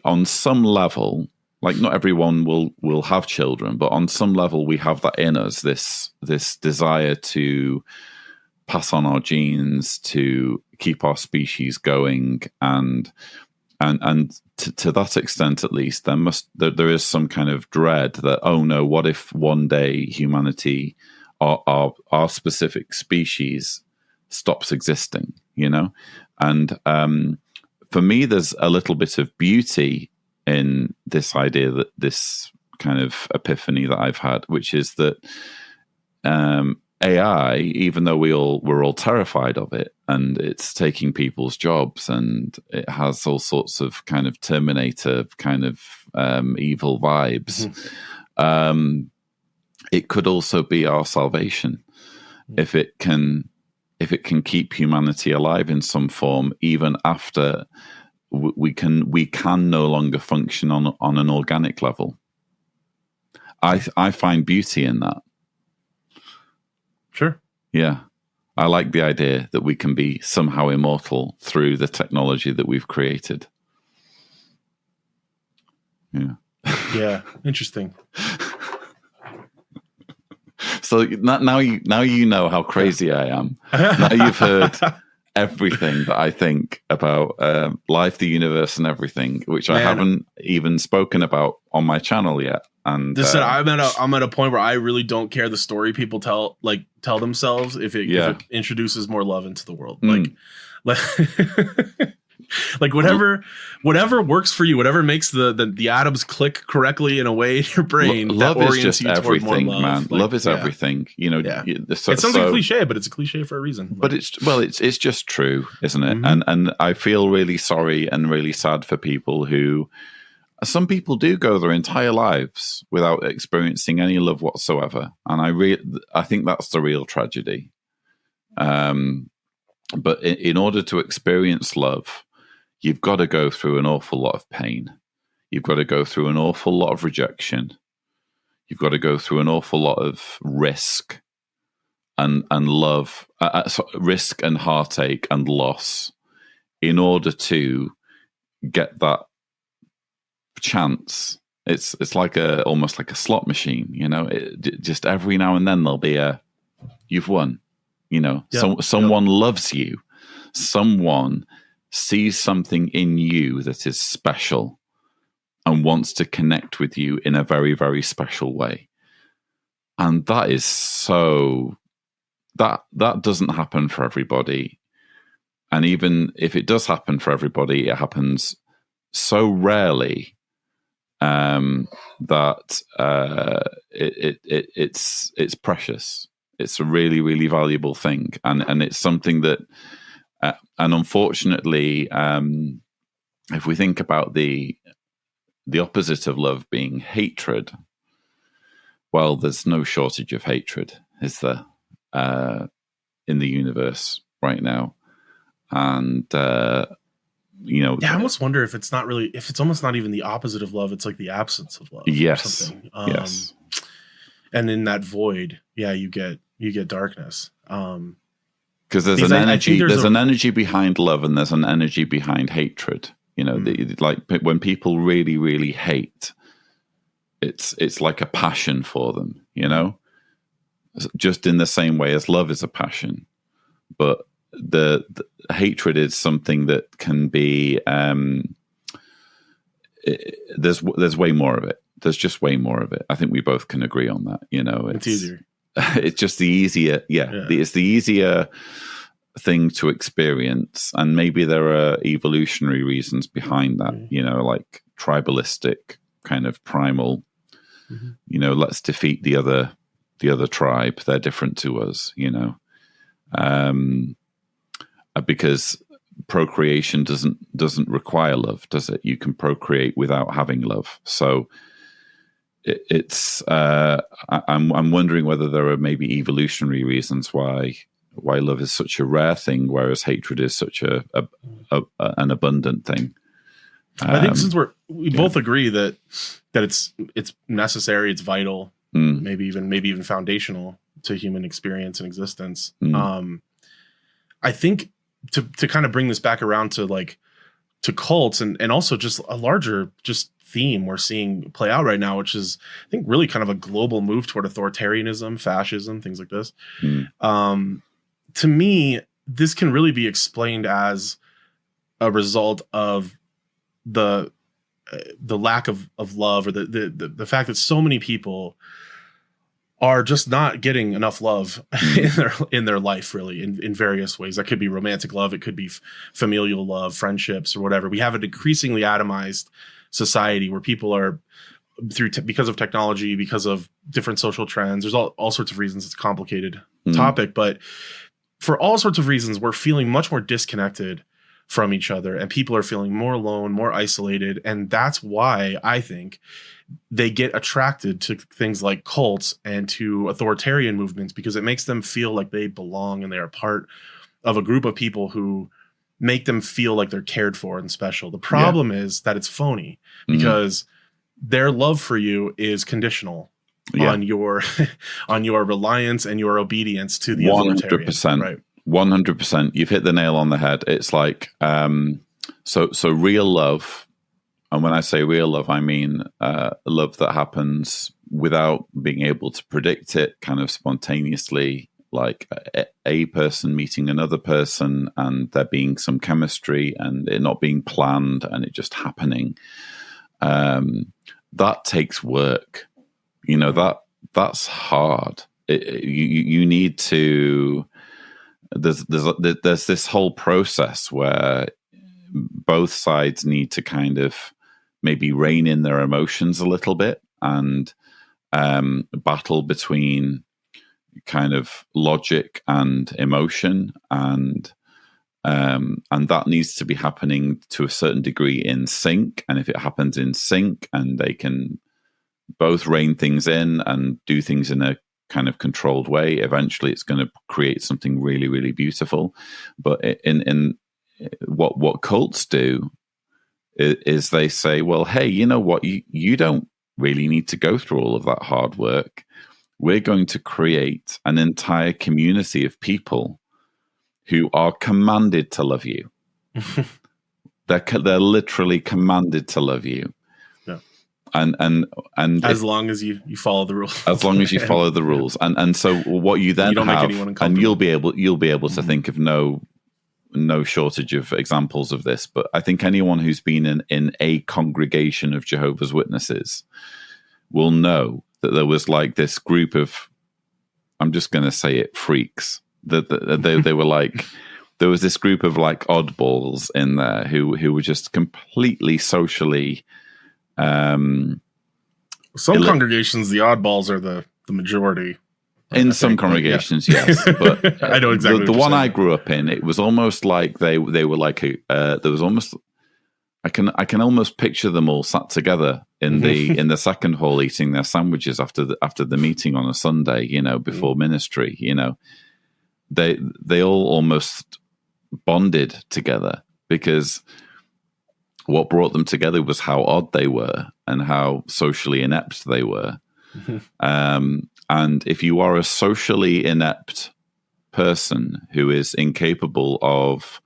on some level, like not everyone will have children, but on some level we have that in us. This desire to pass on our genes, to keep our species going, and to that extent, at least, there is some kind of dread that, oh no, what if one day humanity, our specific species, stops existing? And for me, there's a little bit of beauty in this idea, that this kind of epiphany that I've had, which is that AI, even though we're all terrified of it, and it's taking people's jobs, and it has all sorts of kind of Terminator kind of evil vibes, it could also be our salvation if it can keep humanity alive in some form, even after we can no longer function on an organic level. I find beauty in that. Sure. Yeah. I like the idea that we can be somehow immortal through the technology that we've created. Yeah. Yeah. Interesting. So now you know how crazy I am. Now you've heard everything that I think about life, the universe, and everything, which I haven't even spoken about on my channel yet. And I'm at a point where I really don't care the story people tell themselves if it introduces more love into the world. Like whatever works for you, whatever makes the atoms click correctly in a way in your brain. Love that is just everything, love. man. Love is everything. It sounds like a cliche, but it's a cliche for a reason. But it's just true, isn't it? And I feel really sorry and really sad for people who. Some people do go their entire lives without experiencing any love whatsoever, and I think that's the real tragedy. But in order to experience love, you've got to go through an awful lot of pain. You've got to go through an awful lot of rejection. You've got to go through an awful lot of risk and love, risk and heartache and loss, in order to get that chance. It's like almost like a slot machine, just every now and then there'll be you've won, someone loves you, someone sees something in you that is special and wants to connect with you in a very, very special way. And that is that doesn't happen for everybody. And even if it does happen for everybody, it happens so rarely that it's precious. It's a really, really valuable thing, and it's something that, and unfortunately, if we think about the opposite of love being hatred, well, there's no shortage of hatred, is there, in the universe right now, and. I almost wonder if it's almost not even the opposite of love. It's like the absence of love. Yes. Yes. And in that void, you get darkness. Because there's an energy. There's an energy behind love, and there's an energy behind hatred. Like when people really, really hate, it's like a passion for them. Just in the same way as love is a passion, but the hatred is something that can be there's way more of it. There's just way more of it. I think we both can agree on that. It's easier. It's just the easier. It's the easier thing to experience, and maybe there are evolutionary reasons behind that. Like tribalistic kind of primal. Let's defeat the other tribe. They're different to us. Because procreation doesn't require love, does it? You can procreate without having love. So I'm wondering whether there are maybe evolutionary reasons why love is such a rare thing, whereas hatred is such an abundant thing. I think since we both agree that it's necessary, it's vital, maybe even foundational to human experience and existence. I think to kind of bring this back around to cults and also just a larger theme we're seeing play out right now, which is I think really kind of a global move toward authoritarianism, fascism, things like this. To me, this can really be explained as a result of the lack of love, or the fact that so many people are just not getting enough love in their life, really, in various ways. That could be romantic love, it could be familial love, friendships, or whatever. We have an increasingly atomized society where people are because of technology, because of different social trends. There's all sorts of reasons. It's a complicated topic, but for all sorts of reasons, we're feeling much more disconnected from each other, and people are feeling more alone, more isolated. And that's why I think they get attracted to things like cults and to authoritarian movements, because it makes them feel like they belong and they are part of a group of people who make them feel like they're cared for and special. The problem is that it's phony, because their love for you is conditional on your reliance and your obedience to the 100%. Right. 100%. You've hit the nail on the head. It's like, so real love. And when I say real love, I mean love that happens without being able to predict it, kind of spontaneously, like a person meeting another person and there being some chemistry and it not being planned and it just happening. That takes work. That's hard. You need to. There's this whole process where both sides need to kind of maybe rein in their emotions a little bit and battle between kind of logic and emotion, and that needs to be happening to a certain degree in sync. And if it happens in sync and they can both rein things in and do things in a kind of controlled way, eventually it's going to create something really, really beautiful. But in what cults do is they say, well, hey, you know what, you don't really need to go through all of that hard work. We're going to create an entire community of people who are commanded to love you. They're literally commanded to love you. And as long as you follow the rules, as long as you follow the rules, and so what you then have, and you'll be able to think of no shortage of examples of this. But I think anyone who's been in a congregation of Jehovah's Witnesses will know that there was like this group of, I'm just going to say it, freaks. That they were like, there was this group of like oddballs in there who were just completely socially. Some congregations, the oddballs are the majority. In some congregations, yes, but I know exactly the one I grew up in. It was almost like they were like there was almost. I can almost picture them all sat together in the second hall eating their sandwiches after the meeting on a Sunday. Before ministry. They all almost bonded together because what brought them together was how odd they were and how socially inept they were. And if you are a socially inept person who is incapable of,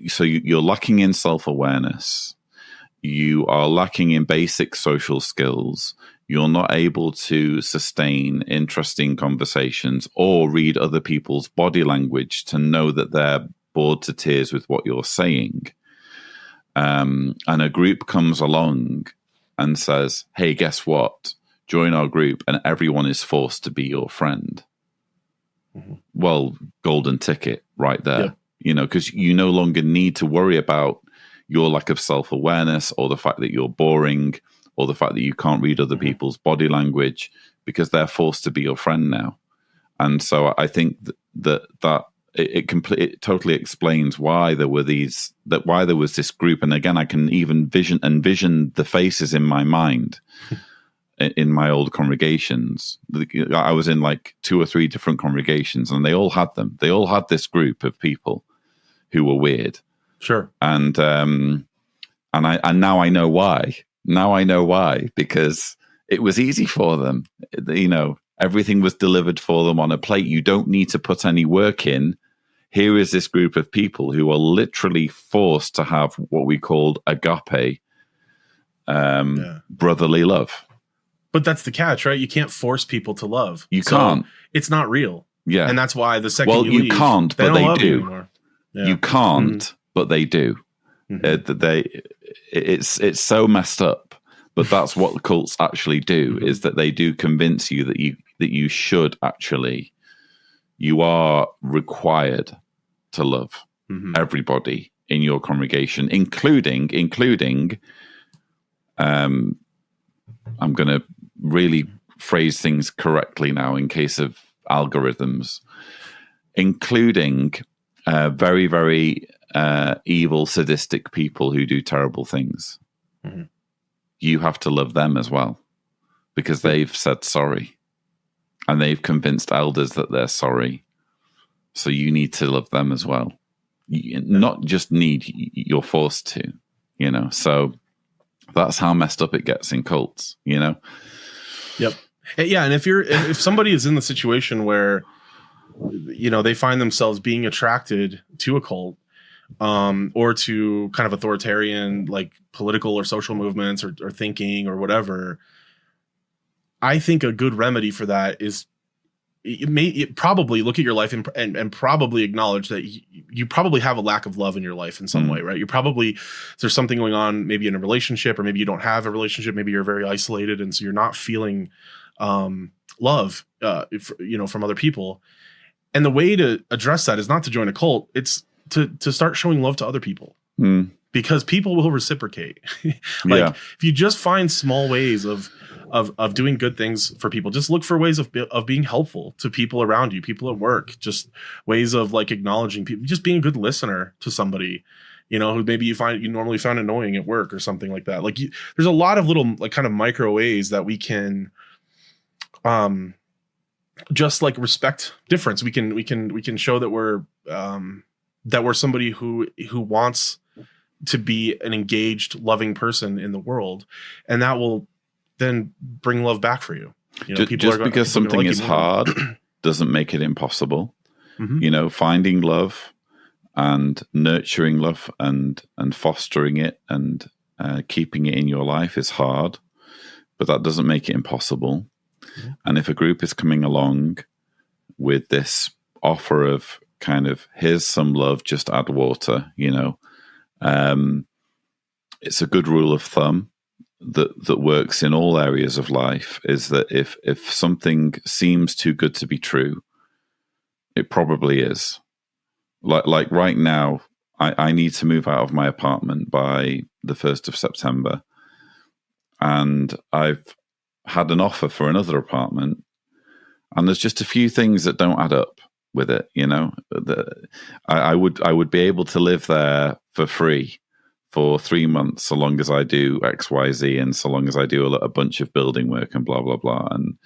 so you're lacking in self-awareness, you are lacking in basic social skills, you're not able to sustain interesting conversations or read other people's body language to know that they're bored to tears with what you're saying, and a group comes along and says, hey, guess what? Join our group, and everyone is forced to be your friend. Well, golden ticket right there, because you no longer need to worry about your lack of self-awareness or the fact that you're boring or the fact that you can't read other people's body language, because they're forced to be your friend now. And so I think that it totally explains why there were why there was this group. And again, I can even envision the faces in my mind in my old congregations. I was in like 2 or 3 different congregations, and they all had them. They all had this group of people who were weird. Sure. And now I know why. Now I know why, because it was easy for them. Everything was delivered for them on a plate. You don't need to put any work in. Here is this group of people who are literally forced to have what we called agape, brotherly love. But that's the catch, right? You can't force people to love. You can't. It's not real. Yeah. And that's why the second you leave, can't, but they do. Yeah. You can't, but they do. It's so messed up, but that's what the cults actually do, is that they do convince you that you should actually, you are required to love everybody in your congregation, including I'm going to really phrase things correctly now in case of algorithms, including very, very evil, sadistic people who do terrible things. You have to love them as well, because they've said sorry and they've convinced elders that they're sorry. So you need to love them as well. Not just need, you're forced to, so that's how messed up it gets in cults, Yep. Yeah. And if somebody is in the situation where, they find themselves being attracted to a cult, or to kind of authoritarian, like political or social movements or thinking or whatever, I think a good remedy for that is probably look at your life and probably acknowledge that you probably have a lack of love in your life in some way, right? There's something going on, maybe in a relationship, or maybe you don't have a relationship, maybe you're very isolated, and so you're not feeling love, from other people. And the way to address that is not to join a cult; it's to start showing love to other people, because people will reciprocate. If you just find small ways of doing good things for people, just look for ways of being helpful to people around you, people at work, just ways of like acknowledging people, just being a good listener to somebody, who maybe you normally found annoying at work or something like that. Like there's a lot of little like kind of micro ways that we can, just like respect difference. We can show that we're somebody who wants to be an engaged, loving person in the world, and that will then bring love back for you. Just because something is hard doesn't make it impossible. Finding love and nurturing love and fostering it and keeping it in your life is hard, but that doesn't make it impossible. And if a group is coming along with this offer of kind of, here's some love, just add water, it's a good rule of thumb that works in all areas of life, is that if something seems too good to be true, it probably is. Like right now, I need to move out of my apartment by the 1st of September, and I've had an offer for another apartment, and there's just a few things that don't add up with it. I would be able to live there for free for 3 months, so long as I do XYZ, and so long as I do a bunch of building work and blah blah blah. And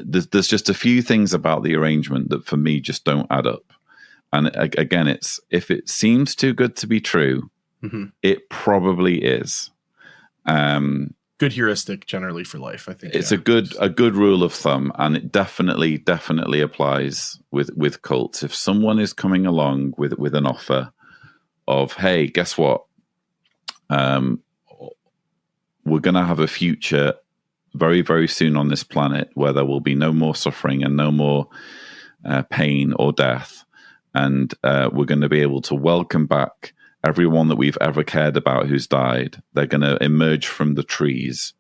there's just a few things about the arrangement that for me just don't add up. And again, it's, if it seems too good to be true, it probably is. Good heuristic generally for life, I think. It's a good rule of thumb, and it definitely applies with cults. If someone is coming along with an offer of, hey, guess what? We're going to have a future very, very soon on this planet where there will be no more suffering and no more pain or death. And we're going to be able to welcome back everyone that we've ever cared about who's died. They're going to emerge from the trees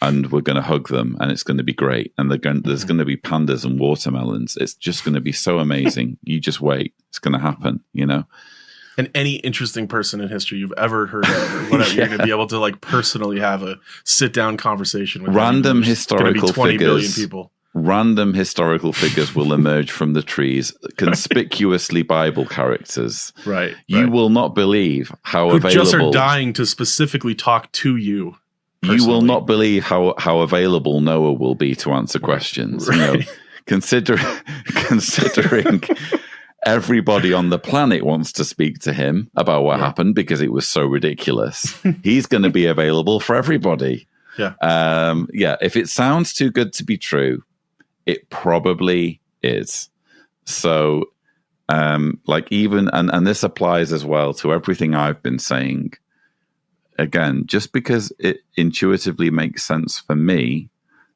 and we're going to hug them, and it's going to be great. And there's going to be pandas and watermelons. It's just going to be so amazing. You just wait. It's going to happen, you know? And any interesting person in history you've ever heard of, or whatever, you're going to be able to like personally have a sit-down conversation with random historical 20 figures. billion people. Random historical figures will emerge from the trees, conspicuously Bible characters. Right. You will not believe how Who available. just are dying to specifically talk to you. You will not believe how available Noah will be to answer questions. Right. You know, considering everybody on the planet wants to speak to him about what happened because it was so ridiculous. He's going to be available for everybody. Yeah. If it sounds too good to be true, it probably is. So, even this applies as well to everything I've been saying. Again, just because it intuitively makes sense for me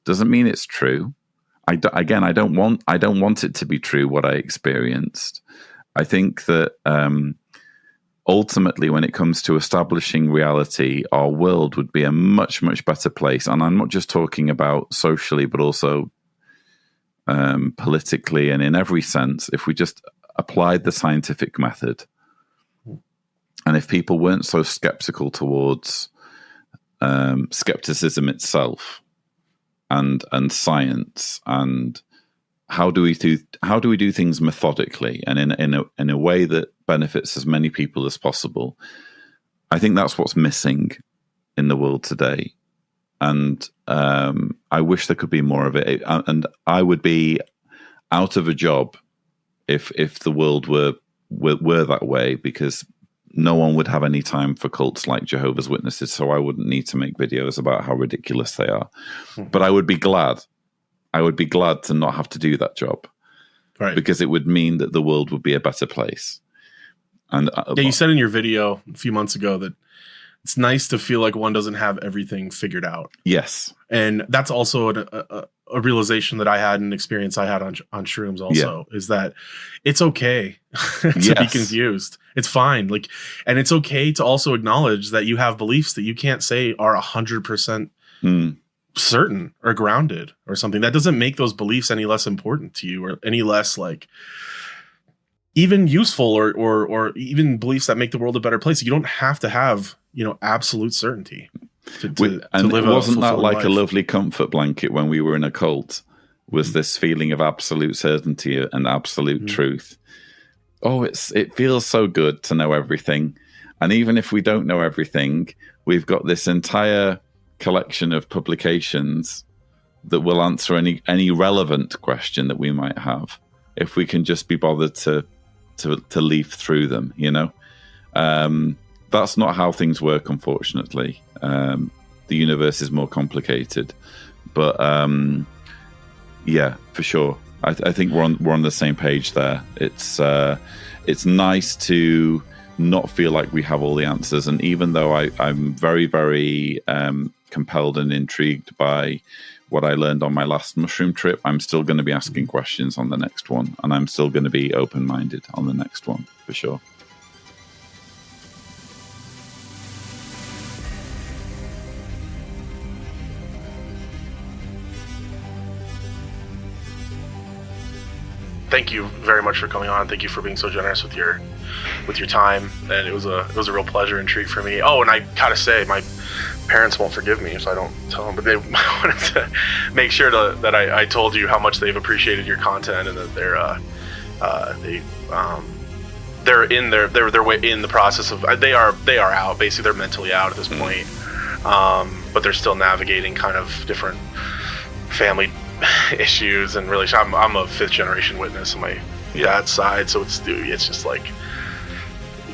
doesn't mean it's true. I don't want it to be true what I experienced. I think that ultimately, when it comes to establishing reality, our world would be a much, much better place. And I'm not just talking about socially, but also politically and in every sense, if we just applied the scientific method. And if people weren't so skeptical towards skepticism itself and science, and how do we do things methodically and in a way that benefits as many people as possible, I think that's what's missing in the world today. And I wish there could be more of it. And I would be out of a job if the world were that way, because no one would have any time for cults like Jehovah's Witnesses, so I wouldn't need to make videos about how ridiculous they are. But I would be glad. I would be glad to not have to do that job, right? Because it would mean that the world would be a better place. And you said in your video a few months ago that it's nice to feel like one doesn't have everything figured out. Yes, and that's also a realization that I had, an experience I had on shrooms also, is that it's okay to be confused. It's fine. And it's okay to also acknowledge that you have beliefs that you can't say are 100% certain or grounded or something. That doesn't make those beliefs any less important to you or any less even useful or even beliefs that make the world a better place. You don't have to have, absolute certainty. Wasn't that like a lovely comfort blanket when we were in a cult? Was this feeling of absolute certainty and absolute truth? Oh, it feels so good to know everything. And even if we don't know everything, we've got this entire collection of publications that will answer any relevant question that we might have, if we can just be bothered to leaf through them, That's not how things work, unfortunately. The universe is more complicated, but for sure. I think we're on the same page there. It's nice to not feel like we have all the answers, and even though I'm very, very compelled and intrigued by what I learned on my last mushroom trip, I'm still going to be asking questions on the next one, and I'm still going to be open-minded on the next one, for sure. Thank you very much for coming on. Thank you for being so generous with your time, and it was a real pleasure and treat for me. Oh, and I gotta say, my parents won't forgive me if I don't tell them, but they wanted to make sure that I told you how much they've appreciated your content, and that they're in the process of they are out. Basically, they're mentally out at this point, but they're still navigating kind of different family issues and really. I'm a fifth generation witness on my dad's side, so it's just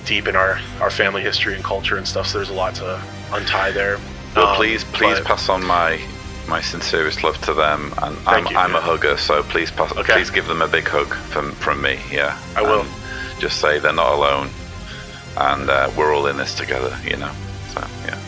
deep in our family history and culture and stuff. So there's a lot to untie there. Well, please pass on my sincerest love to them, and I'm a hugger, so please give them a big hug from me. Yeah, I will. Just say they're not alone, and we're all in this together. So yeah.